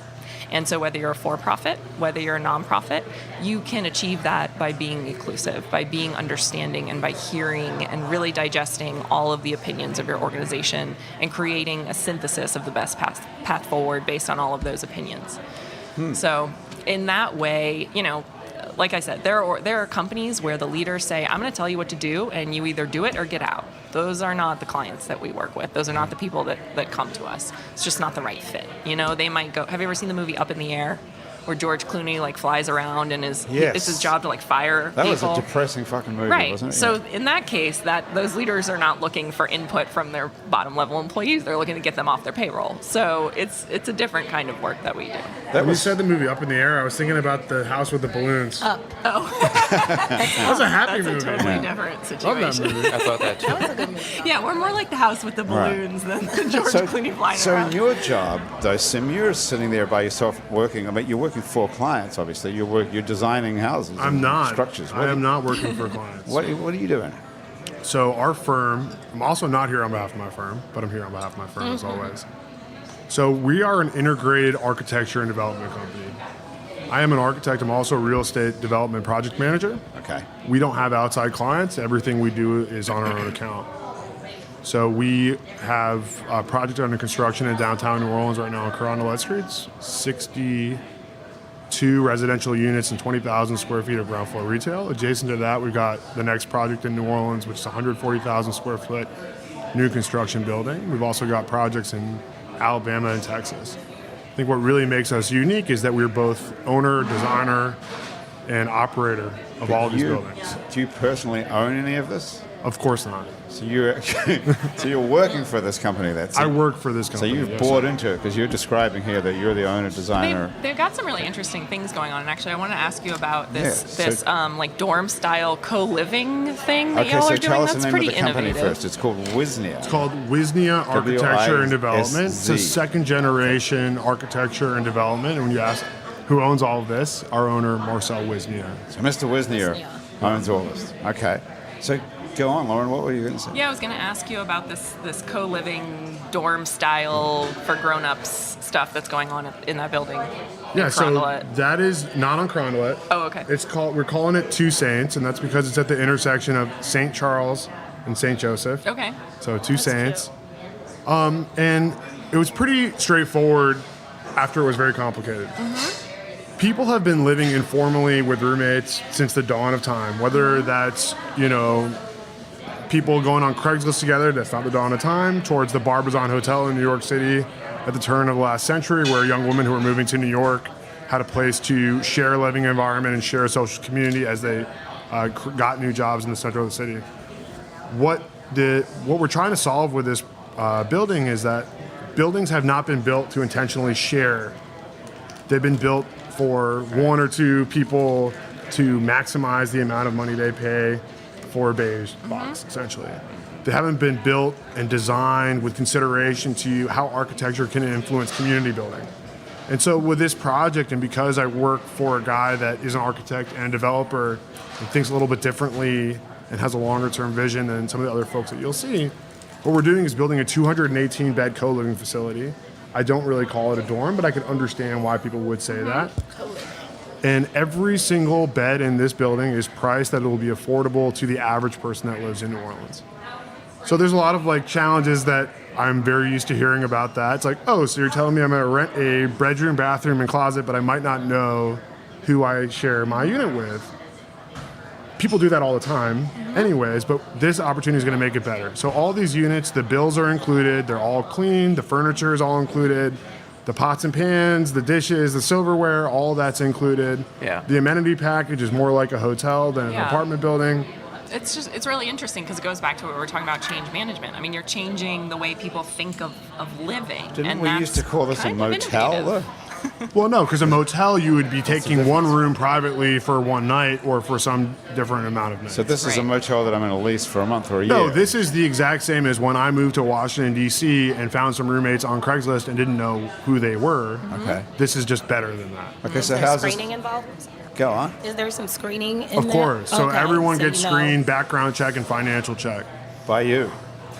Speaker 4: And so whether you're a for-profit, whether you're a nonprofit, you can achieve that by being inclusive, by being understanding, and by hearing and really digesting all of the opinions of your organization and creating a synthesis of the best path forward based on all of those opinions. So in that way, like I said, there are companies where the leaders say, I'm going to tell you what to do, and you either do it or get out. Those are not the clients that we work with. Those are not the people that come to us. It's just not the right fit. They might go, have you ever seen the movie Up in the Air? Where George Clooney flies around and it's his job to fire people.
Speaker 1: That was a depressing fucking movie, wasn't it?
Speaker 4: So in that case, those leaders are not looking for input from their bottom level employees. They're looking to get them off their payroll. So it's a different kind of work that we do.
Speaker 5: When you said the movie Up in the Air, I was thinking about the house with the balloons.
Speaker 4: Up. Oh.
Speaker 5: That's a happy movie.
Speaker 4: Totally different situation.
Speaker 5: Love that movie.
Speaker 2: I thought that too.
Speaker 3: That was a good movie.
Speaker 4: Yeah, we're more like the house with the balloons than the George Clooney flying
Speaker 1: So
Speaker 4: around.
Speaker 1: in your job, though, Sim, you're sitting there by yourself working. I mean, you're working for clients, obviously. You're designing houses.
Speaker 5: I'm
Speaker 1: and
Speaker 5: not.
Speaker 1: structures.
Speaker 5: I am not working for clients.
Speaker 1: What are you doing?
Speaker 5: So our firm, I'm also not here on behalf of my firm, but I'm here on behalf of my firm as always. So we are an integrated architecture and development company. I am an architect. I'm also a real estate development project manager.
Speaker 1: Okay.
Speaker 5: We don't have outside clients. Everything we do is on our own account. So we have a project under construction in downtown New Orleans right now on Carondelet Streets, 62 residential units and 20,000 square feet of ground floor retail. Adjacent to that, we've got the next project in New Orleans, which is 140,000 square foot new construction building. We've also got projects in Alabama and Texas. I think what really makes us unique is that we're both owner, designer, and operator of all these buildings.
Speaker 1: Do you personally own any of this?
Speaker 5: Of course not.
Speaker 1: So you're working for this company.
Speaker 5: I work for this
Speaker 1: So
Speaker 5: company.
Speaker 1: you've
Speaker 5: yes,
Speaker 1: bought
Speaker 5: sir.
Speaker 1: into it because you're describing here that you're the owner, designer.
Speaker 4: They've got some really interesting things going on, and actually, I want to ask you about this
Speaker 1: Yeah, so-
Speaker 4: like dorm style co-living thing that
Speaker 1: Okay,
Speaker 4: y'all
Speaker 1: so
Speaker 4: are
Speaker 1: tell
Speaker 4: doing.
Speaker 1: us
Speaker 4: That's
Speaker 1: the name of
Speaker 4: pretty
Speaker 1: the company
Speaker 4: innovative.
Speaker 1: first. It's called Wisnia.
Speaker 5: It's called Wisnia Architecture and Development. It's a
Speaker 1: WISZ.
Speaker 5: second generation architecture and development. And when you ask who owns all of this, our owner, Marcel Wisnia.
Speaker 1: So Mr. Wisnia owns all this. Okay. So go on, Lauren. What were you going to say?
Speaker 4: Yeah, I was going to ask you about this co-living dorm style for grown-ups stuff that's going on in that building.
Speaker 5: Yeah,
Speaker 4: in
Speaker 5: so
Speaker 4: Carondelet.
Speaker 5: that is not on Carondelet.
Speaker 4: Oh, okay.
Speaker 5: We're calling it Two Saints, and that's because it's at the intersection of St. Charles and St. Joseph.
Speaker 4: Okay.
Speaker 5: So Two Saints. And it was pretty straightforward after it was very complicated. People have been living informally with roommates since the dawn of time, whether that's, people going on Craigslist together, that's not the dawn of time, towards the Barbizon Hotel in New York City at the turn of the last century, where young women who were moving to New York had a place to share a living environment and share a social community as they got new jobs in the center of the city. What we're trying to solve with this building is that buildings have not been built to intentionally share. They've been built for one or two people to maximize the amount of money they pay for a beige box, essentially. They haven't been built and designed with consideration to how architecture can influence community building. And so with this project, and because I work for a guy that is an architect and developer and thinks a little bit differently and has a longer term vision than some of the other folks that you'll see, what we're doing is building a 218 bed co-living facility. I don't really call it a dorm, but I can understand why people would say that. And every single bed in this building is priced that it will be affordable to the average person that lives in New Orleans. So there's a lot of challenges that I'm very used to hearing about that. It's like, oh, so you're telling me I'm going to rent a bedroom, bathroom, and closet, but I might not know who I share my unit with. People do that all the time anyways, but this opportunity is going to make it better. So all these units, the bills are included, they're all clean, the furniture is all included, the pots and pans, the dishes, the silverware, all that's included.
Speaker 2: Yeah.
Speaker 5: The amenity package is more like a hotel than an apartment building.
Speaker 4: It's really interesting because it goes back to what we were talking about, change management. I mean, you're changing the way people think of living.
Speaker 1: Didn't
Speaker 4: and
Speaker 1: we
Speaker 4: that's
Speaker 1: used to call this a
Speaker 4: kind of
Speaker 1: motel,
Speaker 4: innovative.
Speaker 1: though?
Speaker 5: Well, no, because a motel, you would be taking one room privately for one night or for some different amount of nights.
Speaker 1: So this is a
Speaker 4: Right.
Speaker 1: motel that I'm going to lease for a month or a year.
Speaker 5: No, this is the exact same as when I moved to Washington, D.C. and found some roommates on Craigslist and didn't know who they were.
Speaker 1: Okay.
Speaker 5: This is just better than that.
Speaker 1: Okay,
Speaker 3: Is
Speaker 1: so
Speaker 3: there
Speaker 1: how's this?
Speaker 3: screening involved?
Speaker 1: Go on.
Speaker 3: Is there some screening in
Speaker 5: Of
Speaker 3: there?
Speaker 5: course. So
Speaker 3: Okay,
Speaker 5: everyone
Speaker 3: so
Speaker 5: gets
Speaker 3: you know.
Speaker 5: screened, background check, and financial check.
Speaker 1: By you.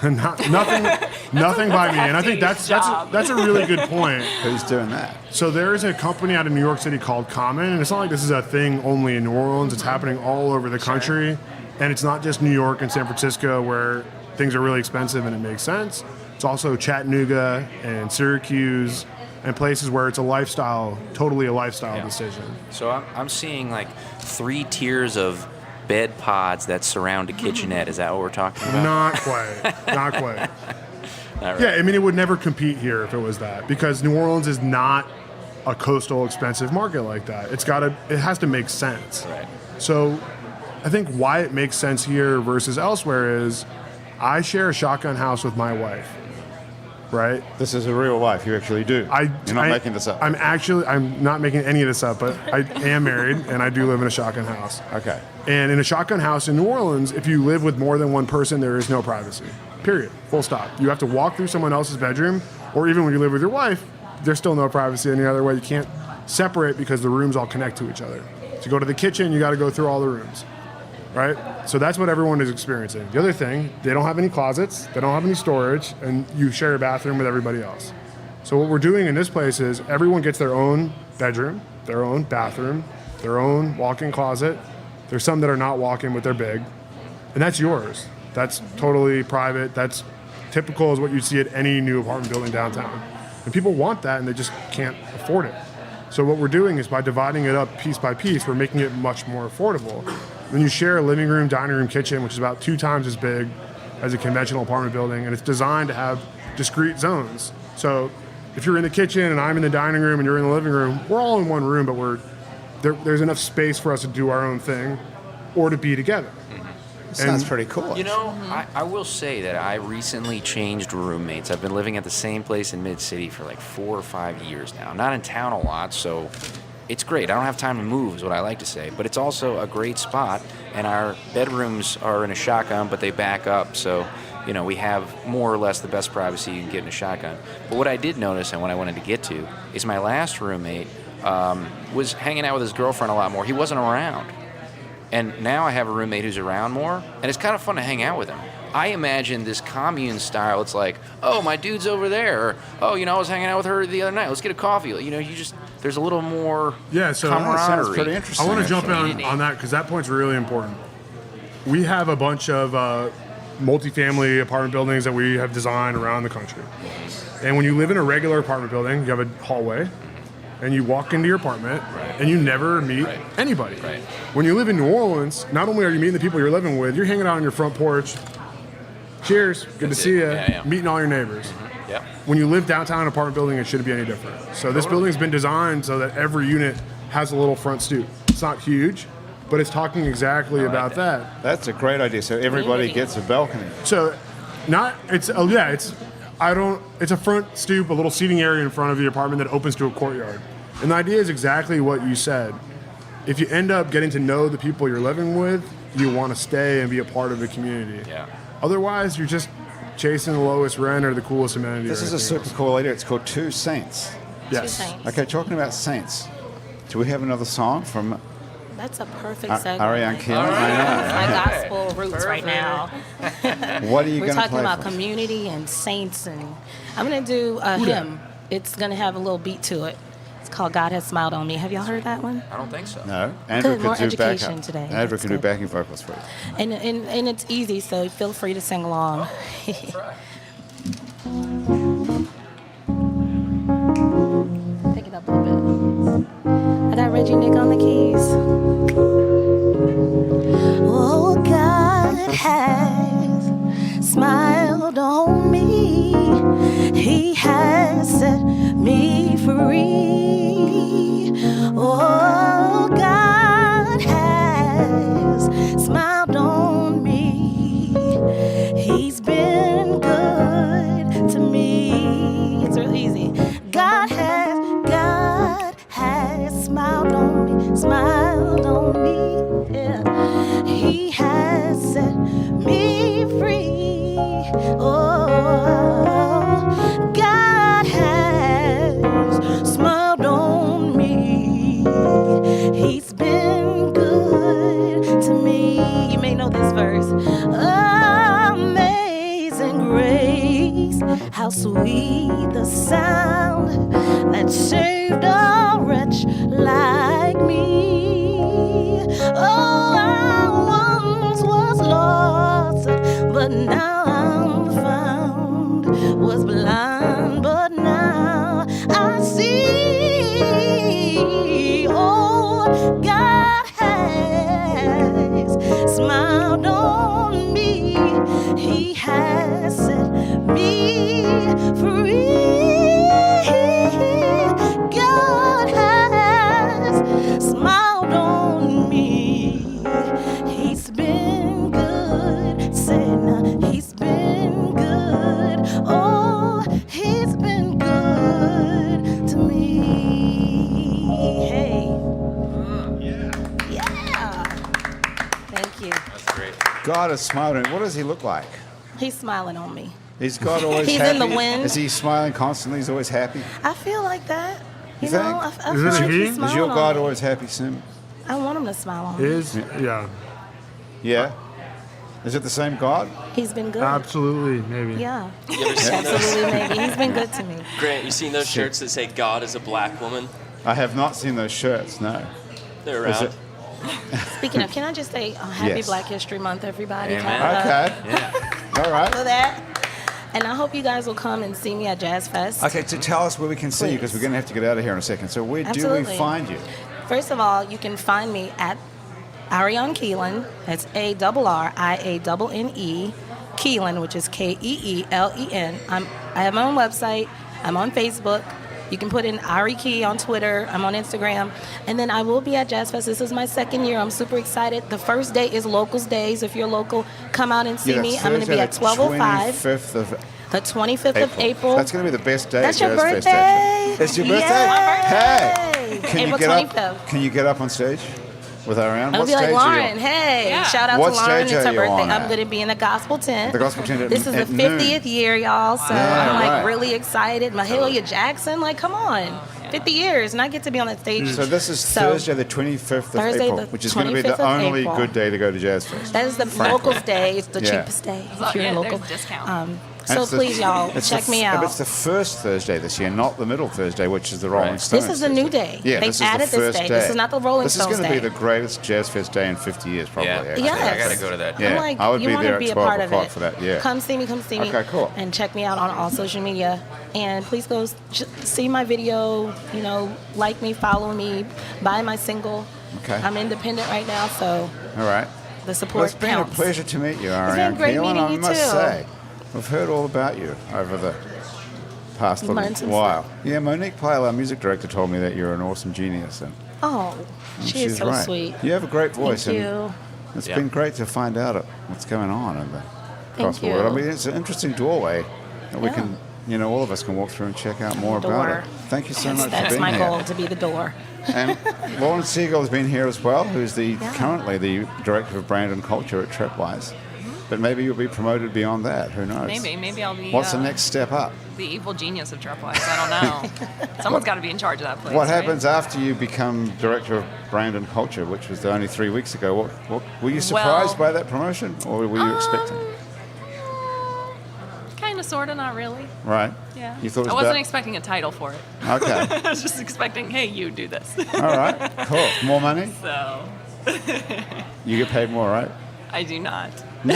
Speaker 5: Nothing by me. And I think that's a really good point.
Speaker 1: Who's doing that?
Speaker 5: So there is a company out of New York City called Common, and it's not like this is a thing only in New Orleans. It's happening all over the country, and it's not just New York and San Francisco where things are really expensive and it makes sense. It's also Chattanooga and Syracuse and places where it's totally a lifestyle decision.
Speaker 2: So I'm seeing 3 tiers of bed pods that surround a kitchenette. Is that what we're talking about?
Speaker 5: Not quite. Not quite.
Speaker 2: All right.
Speaker 5: Yeah, I mean, it would never compete here if it was that, because New Orleans is not a coastal expensive market like that. It has to make sense.
Speaker 2: Right.
Speaker 5: So I think why it makes sense here versus elsewhere is I share a shotgun house with my wife. right?
Speaker 1: This is a real life. You actually do. You're not making this up.
Speaker 5: I'm not making any of this up, but I am married and I do live in a shotgun house.
Speaker 1: Okay.
Speaker 5: And in a shotgun house in New Orleans, if you live with more than one person, there is no privacy. Period. Full stop. You have to walk through someone else's bedroom, or even when you live with your wife, there's still no privacy any other way. You can't separate because the rooms all connect to each other. To go to the kitchen, you got to go through all the rooms, right? So that's what everyone is experiencing. The other thing, they don't have any closets, they don't have any storage, and you share a bathroom with everybody else. So what we're doing in this place is everyone gets their own bedroom, their own bathroom, their own walk-in closet. There's some that are not walk-in, but they're big, and that's yours. That's totally private. That's typical as what you see at any new apartment building downtown. And people want that, and they just can't afford it. So what we're doing is by dividing it up piece by piece, we're making it much more affordable. When you share a living room, dining room, kitchen, which is about 2 times as big as a conventional apartment building, and it's designed to have discrete zones. So if you're in the kitchen and I'm in the dining room and you're in the living room, we're all in one room, but there's enough space for us to do our own thing or to be together.
Speaker 1: Sounds pretty cool.
Speaker 2: You know, I will say that I recently changed roommates. I've been living at the same place in Mid-City for like 4 or 5 years now. I'm not in town a lot, so it's great. I don't have time to move is what I like to say. But it's also a great spot, and our bedrooms are in a shotgun, but they back up. So, you know, we have more or less the best privacy you can get in a shotgun. But what I did notice, and what I wanted to get to, is my last roommate was hanging out with his girlfriend a lot more. He wasn't around. And now I have a roommate who's around more, and it's kind of fun to hang out with him. I imagine this commune style. It's like, oh, my dude's over there. Or, oh, you know, I was hanging out with her the other night. Let's get a coffee. You know, there's a little more
Speaker 5: so
Speaker 1: that sounds
Speaker 2: camaraderie.
Speaker 1: pretty interesting.
Speaker 5: I want to jump in on that because that point's really important. We have a bunch of multifamily apartment buildings that we have designed around the country. And when you live in a regular apartment building, you have a hallway, and you walk into your apartment, and you never meet anybody.
Speaker 2: Right.
Speaker 5: When you live in New Orleans, not only are you meeting the people you're living with, you're hanging out on your front porch. Cheers, good to see you.
Speaker 2: Yeah.
Speaker 5: Meeting all your neighbors.
Speaker 2: Yep.
Speaker 5: When you live downtown in an apartment building, it shouldn't be any different. So this building's been designed so that every unit has a little front stoop. It's not huge, but it's talking exactly about that.
Speaker 1: That's a great idea. So everybody gets a balcony.
Speaker 5: So, it's a front stoop, a little seating area in front of the apartment that opens to a courtyard. And the idea is exactly what you said. If you end up getting to know the people you're living with, you want to stay and be a part of the community.
Speaker 2: Yeah.
Speaker 5: Otherwise, you're just chasing the lowest rent or the coolest amenity.
Speaker 1: This is a super cool idea. It's called Two Saints.
Speaker 5: Yes.
Speaker 3: 2 Saints.
Speaker 1: Okay, talking about saints. Do we have another song from
Speaker 3: That's a perfect segue.
Speaker 1: Arianne Keelen?
Speaker 3: It's
Speaker 1: I
Speaker 3: my gospel roots right now.
Speaker 1: know. What are you
Speaker 3: We're
Speaker 1: going to
Speaker 3: talking
Speaker 1: play
Speaker 3: about
Speaker 1: for us?
Speaker 3: community and saints, and I'm going to do a hymn. It's going to have a little beat to it. It's called God Has Smiled on Me. Have y'all heard that one?
Speaker 2: I don't think so.
Speaker 1: No, Andrew
Speaker 3: Good, more
Speaker 1: could do
Speaker 3: education
Speaker 1: backup.
Speaker 3: today.
Speaker 1: Andrew
Speaker 3: That's
Speaker 1: can do
Speaker 3: good.
Speaker 1: backing vocals for you.
Speaker 3: And it's easy, so feel free to sing along. Pick it up a little bit. I got Reggie Nic on the keys. Oh, God has smiled on me. He has set me free. Oh, God has smiled on me. He's been good to me. It's real easy. God has smiled on me, yeah. He has set me free. Oh, God has smiled on me. He's been good to me. You may know this verse. Amazing grace, how sweet the sound that saved a wretch like me. Oh, I once was lost, but now I'm found. Was blind, but now I see. Oh, God has smiled on me. He has set me free. God has smiled on me. He's been good. Say now, he's been good. Oh, he
Speaker 1: God is smiling. What does he look like?
Speaker 3: He's smiling on me.
Speaker 1: Is God always
Speaker 3: He's
Speaker 1: happy?
Speaker 3: in the wind.
Speaker 1: Is he smiling constantly? He's always happy?
Speaker 3: I feel like that.
Speaker 1: You
Speaker 3: know,
Speaker 1: think?
Speaker 3: I
Speaker 5: Is
Speaker 3: feel
Speaker 5: it
Speaker 3: like
Speaker 5: he?
Speaker 3: he's
Speaker 5: Is
Speaker 3: smiling
Speaker 1: Is your
Speaker 3: on
Speaker 1: God
Speaker 3: me.
Speaker 1: always happy, Sim?
Speaker 3: I want him to smile on me.
Speaker 5: Yeah.
Speaker 1: Yeah? Is it the same God?
Speaker 3: He's been good.
Speaker 5: Absolutely, maybe.
Speaker 3: Yeah.
Speaker 6: You ever seen those?
Speaker 3: Absolutely, maybe. He's been good to me.
Speaker 6: Grant, you seen those shirts that say God is a black woman?
Speaker 1: I have not seen those shirts, no.
Speaker 6: They're
Speaker 1: Is
Speaker 6: around.
Speaker 1: it?
Speaker 3: Speaking of, can I just say happy
Speaker 1: Yes.
Speaker 3: Black History Month, everybody?
Speaker 2: Amen.
Speaker 3: Have,
Speaker 1: Okay.
Speaker 2: Yeah.
Speaker 1: All right.
Speaker 3: for that. And I hope you guys will come and see me at Jazz Fest.
Speaker 1: Okay, to tell us where we can see you, because
Speaker 3: Please.
Speaker 1: we're going to have to get out of here in a second. So where do we
Speaker 3: Absolutely.
Speaker 1: find you?
Speaker 3: First of all, you can find me at Arrianne Keelen. That's ARRIANNE. Keelen, which is KEELEN. I have my own website. I'm on Facebook. You can put in Ari Key on Twitter. I'm on Instagram. And then I will be at Jazz Fest. This is my second year. I'm super excited. The first day is Locals Days. If you're local, come out and see
Speaker 1: Yeah,
Speaker 3: me.
Speaker 1: that's
Speaker 3: I'm going to be
Speaker 1: Thursday,
Speaker 3: at
Speaker 1: the
Speaker 3: 12:05.
Speaker 1: 25th of
Speaker 3: The 25th of April.
Speaker 1: That's going to be the best day
Speaker 3: That's
Speaker 1: at
Speaker 3: your
Speaker 1: Jazz Fest,
Speaker 3: birthday.
Speaker 1: actually. It's your birthday?
Speaker 3: Yay.
Speaker 1: Hey! Can you
Speaker 3: April
Speaker 1: get
Speaker 3: 25th.
Speaker 1: up? Can you get up on stage with Arianne?
Speaker 3: I'll
Speaker 1: What
Speaker 3: be like,
Speaker 1: stage are you
Speaker 3: Lauren,
Speaker 1: on?
Speaker 3: hey,
Speaker 4: Yeah.
Speaker 3: shout out
Speaker 1: What
Speaker 3: to Lauren.
Speaker 1: stage
Speaker 3: It's
Speaker 1: are
Speaker 3: her
Speaker 1: you
Speaker 3: birthday.
Speaker 1: on
Speaker 3: I'm
Speaker 1: at?
Speaker 3: going to be in the gospel tent.
Speaker 1: The gospel tent at-
Speaker 3: This is the
Speaker 1: at
Speaker 3: 50th
Speaker 1: noon.
Speaker 3: year, y'all. So
Speaker 1: Yeah,
Speaker 3: I'm like
Speaker 1: right.
Speaker 3: really excited. Mahalia Jackson, like, come on. 50 years, and I get to be on that stage.
Speaker 1: So this is
Speaker 3: So,
Speaker 1: Thursday, the 25th of
Speaker 3: Thursday,
Speaker 1: April,
Speaker 3: the
Speaker 1: which is going to be
Speaker 3: 25th
Speaker 1: the
Speaker 3: of
Speaker 1: only
Speaker 3: April.
Speaker 1: good day to go to Jazz Fest.
Speaker 3: That is the
Speaker 1: Frankly.
Speaker 3: locals day. It's the
Speaker 1: Yeah.
Speaker 3: cheapest day
Speaker 4: Oh,
Speaker 3: if you're
Speaker 4: yeah,
Speaker 3: local.
Speaker 4: there's discount.
Speaker 1: And
Speaker 3: So
Speaker 1: it's the-
Speaker 3: please, y'all,
Speaker 1: it's
Speaker 3: check
Speaker 1: the
Speaker 3: me
Speaker 1: f-
Speaker 3: out.
Speaker 1: It's the first Thursday this year, not the middle Thursday, which is the Rolling
Speaker 2: Right.
Speaker 1: Stones.
Speaker 3: This is a new day.
Speaker 1: Yeah,
Speaker 3: They've
Speaker 1: this is the
Speaker 3: added this
Speaker 1: first
Speaker 3: day. This is not the Rolling Stones
Speaker 1: This is going to
Speaker 3: day.
Speaker 1: be the greatest Jazz Fest day in 50 years, probably.
Speaker 2: Yeah.
Speaker 1: actually.
Speaker 2: I think I
Speaker 3: Yes.
Speaker 2: got to go to that.
Speaker 1: Yeah.
Speaker 3: I'm like,
Speaker 1: I would
Speaker 3: you
Speaker 1: be
Speaker 3: want
Speaker 1: there
Speaker 3: to
Speaker 1: at
Speaker 3: be a
Speaker 1: 12
Speaker 3: part of
Speaker 1: o'clock
Speaker 3: it.
Speaker 1: for that, yeah.
Speaker 3: Come see me,
Speaker 1: Okay, cool.
Speaker 3: And check me out on all social media. And please go see my video, like me, follow me, buy my single.
Speaker 1: Okay.
Speaker 3: I'm independent right now, so
Speaker 1: All right.
Speaker 3: the support
Speaker 1: Well, it's been
Speaker 3: counts.
Speaker 1: a pleasure to meet you,
Speaker 3: been
Speaker 1: Arianne
Speaker 3: great
Speaker 1: Keelen.
Speaker 3: meeting
Speaker 1: I
Speaker 3: you
Speaker 1: must
Speaker 3: too.
Speaker 1: say, I've heard all about you over the past little
Speaker 3: Months and
Speaker 1: while. Yeah, Monique Pyle, our music director, told me that you're an awesome genius, and
Speaker 3: Oh, she is
Speaker 1: she's
Speaker 3: so
Speaker 1: right.
Speaker 3: sweet.
Speaker 1: You have a great voice,
Speaker 3: Thank
Speaker 1: and
Speaker 3: you.
Speaker 1: it's
Speaker 2: Yeah.
Speaker 1: been great to find out what's going on in the gospel
Speaker 3: you.
Speaker 1: world. I mean, it's an interesting doorway that we
Speaker 3: Yeah.
Speaker 1: can, all of us can walk through and check out more
Speaker 3: Door.
Speaker 1: about it. Thank you so much for
Speaker 3: That's
Speaker 1: being
Speaker 3: my
Speaker 1: here.
Speaker 3: goal, to be the door.
Speaker 1: And Lauren Siegel has been here as well, who's
Speaker 3: Yeah.
Speaker 1: currently the director of brand and culture at Trepwise. But maybe you'll be promoted beyond that. Who knows?
Speaker 4: Maybe I'll be.
Speaker 1: What's the next step up?
Speaker 4: The evil genius of Trepwise. I don't know. Someone's got to be in charge of that place.
Speaker 1: What
Speaker 4: right?
Speaker 1: happens after you become director of brand and culture, which was only 3 weeks ago? What were you surprised by that promotion, or were you expecting?
Speaker 4: Kind of, sort of, not really.
Speaker 1: Right.
Speaker 4: Yeah.
Speaker 1: You thought it was
Speaker 4: I wasn't
Speaker 1: about-
Speaker 4: expecting a title for it.
Speaker 1: Okay.
Speaker 4: I was just expecting, hey, you do this.
Speaker 1: All right. Cool. More money?
Speaker 4: So
Speaker 1: You get paid more, right?
Speaker 4: I do not.
Speaker 1: No.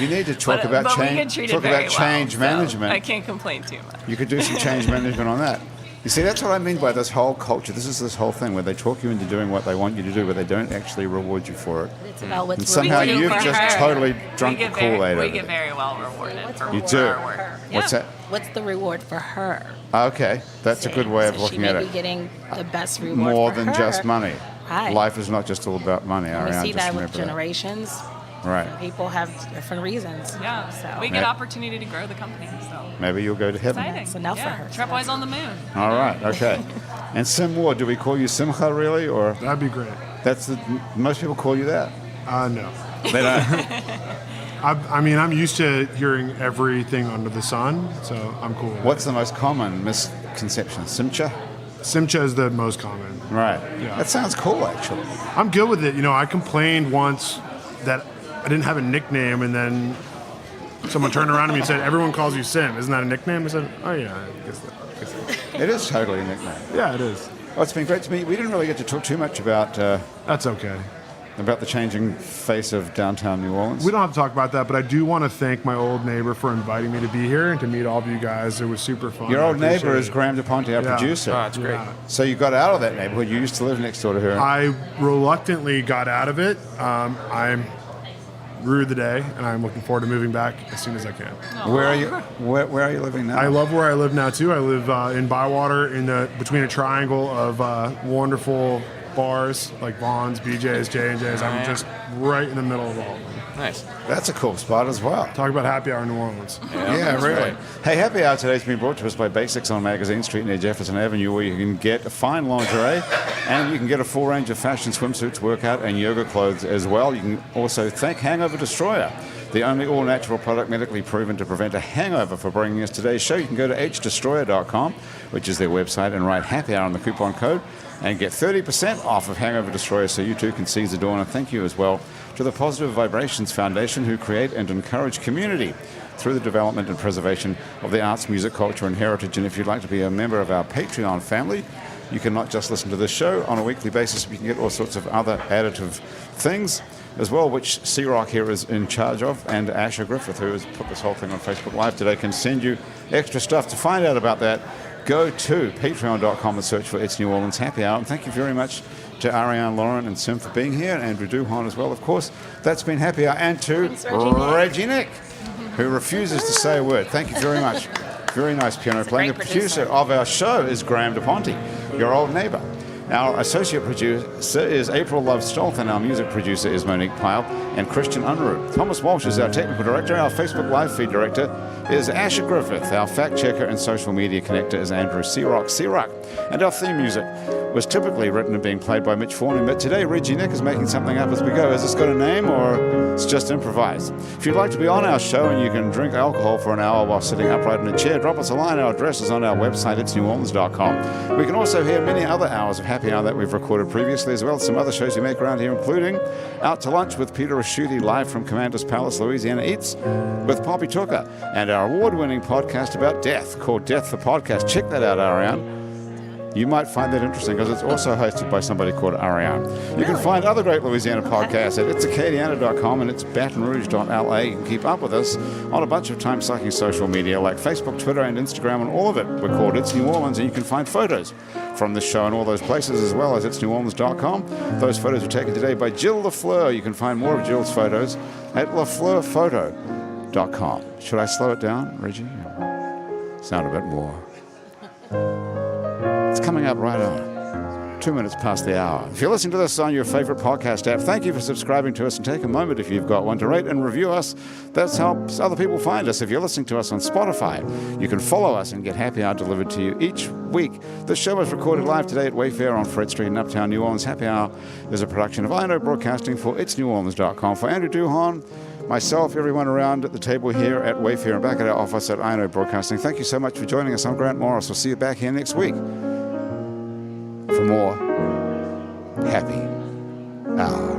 Speaker 1: You need to talk about
Speaker 4: but we get
Speaker 1: change.
Speaker 4: treated
Speaker 1: Talk
Speaker 4: very
Speaker 1: about change
Speaker 4: well, so
Speaker 1: management.
Speaker 4: I can't complain too much.
Speaker 1: You could do some change management on that. You see, that's what I mean by this whole culture. This is this whole thing where they talk you into doing what they want you to do, but they don't actually reward you for it.
Speaker 3: It's about what's
Speaker 1: And somehow
Speaker 3: rewarding
Speaker 1: you've
Speaker 3: for
Speaker 1: just
Speaker 3: her.
Speaker 1: totally drunk
Speaker 4: we
Speaker 1: the
Speaker 4: get very,
Speaker 1: Kool-Aid
Speaker 4: we
Speaker 1: over
Speaker 4: get
Speaker 1: it.
Speaker 4: very well rewarded for
Speaker 1: You
Speaker 4: for
Speaker 1: do?
Speaker 4: our work.
Speaker 1: What's
Speaker 4: Yeah.
Speaker 1: that?
Speaker 3: What's the reward for her?
Speaker 1: Okay, that's a good way of
Speaker 3: So
Speaker 1: looking
Speaker 3: she
Speaker 1: at
Speaker 3: may be
Speaker 1: it.
Speaker 3: getting the best reward
Speaker 1: More
Speaker 3: for
Speaker 1: than
Speaker 3: her.
Speaker 1: just money.
Speaker 3: Right.
Speaker 1: Life is not just all about money,
Speaker 3: And we
Speaker 1: Arianne.
Speaker 3: see
Speaker 1: Just
Speaker 3: that with
Speaker 1: remember
Speaker 3: generations.
Speaker 1: Right.
Speaker 3: People have different reasons.
Speaker 4: Yeah.
Speaker 3: So
Speaker 4: We get
Speaker 1: Yeah.
Speaker 4: opportunity to grow the company. So
Speaker 1: Maybe you'll go to heaven.
Speaker 4: exciting.
Speaker 3: That's enough for
Speaker 4: yeah.
Speaker 3: her.
Speaker 4: Trepwise on the moon.
Speaker 1: All right, okay. And Sim Ward, do we call you Simcha really, or
Speaker 5: That'd be great.
Speaker 1: most people call you that?
Speaker 5: No.
Speaker 1: They don't.
Speaker 5: I mean, I'm used to hearing everything under the sun, so I'm cool with
Speaker 1: What's the most common misconception? Simcha?
Speaker 5: it. Simcha is the most common.
Speaker 1: Right.
Speaker 5: Yeah.
Speaker 1: That sounds cool, actually.
Speaker 5: I'm good with it. I complained once that I didn't have a nickname, and then someone turned around to me and said, "Everyone calls you Sim. Isn't that a nickname?" I said, "Oh yeah, I guess that."
Speaker 1: It is totally a nickname.
Speaker 5: Yeah, it is.
Speaker 1: Oh, it's been great to meet you. We didn't really get to talk too much about
Speaker 5: That's okay.
Speaker 1: the changing face of downtown New Orleans.
Speaker 5: We don't have to talk about that, but I do want to thank my old neighbor for inviting me to be here and to meet all of you guys. It was super fun.
Speaker 1: Your
Speaker 5: I
Speaker 1: old neighbor
Speaker 5: appreciate
Speaker 1: is
Speaker 5: it.
Speaker 1: Graham DePonte, our
Speaker 5: Yeah.
Speaker 1: producer.
Speaker 2: Oh, that's great.
Speaker 5: Yeah.
Speaker 1: So you got out of that neighborhood. You used to live next door to her.
Speaker 5: I reluctantly got out of it. I'm rude today, and I'm looking forward to moving back as soon as I can.
Speaker 1: Where are you? Where are you living now?
Speaker 5: I love where I live now too. I live in Bywater, between a triangle of wonderful bars like Vaughn's, BJ's, J&J's. I'm just right in the middle of all of them.
Speaker 2: Nice.
Speaker 1: That's a cool spot as well.
Speaker 5: Talk about happy hour in New Orleans.
Speaker 1: Yeah, really.
Speaker 2: Right.
Speaker 1: Hey, Happy Hour today's been brought to us by Basics on Magazine Street near Jefferson Avenue, where you can get fine lingerie and you can get a full range of fashion swimsuits, workout, and yoga clothes as well. You can also thank Hangover Destroyer, the only all-natural product medically proven to prevent a hangover, for bringing us today's show. You can go to hdestroyer.com, which is their website, and write Happy Hour on the coupon code and get 30% off of Hangover Destroyer so you too can seize the dawn. And thank you as well to the Positive Vibrations Foundation, who create and encourage community through the development and preservation of the arts, music, culture, and heritage. And if you'd like to be a member of our Patreon family, you can not just listen to this show on a weekly basis, you can get all sorts of other additive things as well, which C-Rock here is in charge of, and Asher Griffith, who has put this whole thing on Facebook Live today, can send you extra stuff. To find out about that, go to patreon.com and search for It's New Orleans Happy Hour. And thank you very much to Arianne, Lauren, and Sim for being here, and Andrew Duhon as well, of course. That's been Happy Hour. And to Reggie Nic, who refuses to say a word. Thank you very much. Very nice piano playing. The producer of our show is Graham DePonte, your old neighbor. Our associate producer is April Love Stolth, and our music producer is Monique Pyle and Christian Unruh. Thomas Walsh is our technical director. Our Facebook Live feed director is Asher Griffith. Our fact checker and social media connector is Andrew C-Rock. And our theme music was typically written and being played by Mitch Forney, but today Reggie Nic is making something up as we go. Has this got a name, or it's just improvised? If you'd like to be on our show and you can drink alcohol for an hour while sitting upright in a chair, drop us a line. Our address is on our website, itsneworleans.com. We can also hear many other hours of Happy Hour that we've recorded previously, as well as some other shows we make around here, including Out to Lunch with Peter Raschuti, live from Commander's Palace, Louisiana Eats, with Poppy Tucker, and our award-winning podcast about death called Death the Podcast. Check that out, Arianne. You might find that interesting because it's also hosted by somebody called Arianne. You can find other great Louisiana podcasts at itsacadiana.com and it's batonrouge.la. You can keep up with us on a bunch of time-sucking social media like Facebook, Twitter, and Instagram, and all of it. We're called It's New Orleans, and you can find photos from this show and all those places, as well as itsneworleans.com. Those photos were taken today by Jill LaFleur. You can find more of Jill's photos at lafleurphoto.com. Should I slow it down, Reggie? Sound a bit more. It's coming up right on 2 minutes past the hour. If you're listening to this on your favorite podcast app, thank you for subscribing to us, and take a moment, if you've got one, to rate and review us. That helps other people find us. If you're listening to us on Spotify, you can follow us and get Happy Hour delivered to you each week. This show was recorded live today at Wayfair on Fred Street in Uptown New Orleans. Happy Hour is a production of I Know Broadcasting for itsneworleans.com. For Andrew Duhon, myself, everyone around at the table here at Wayfair and back at our office at I Know Broadcasting, thank you so much for joining us. I'm Grant Morris. We'll see you back here next week for more Happy Hour.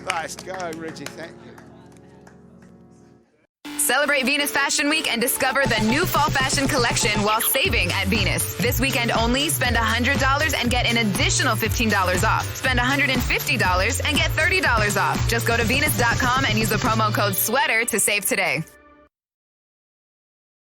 Speaker 1: Nice go, Reggie. Thank you.
Speaker 7: Celebrate Venus Fashion Week and discover the new fall fashion collection while saving at Venus. This weekend only, spend $100 and get an additional $15 off. Spend $150 and get $30 off. Just go to Venus.com and use the promo code SWEATER to save today.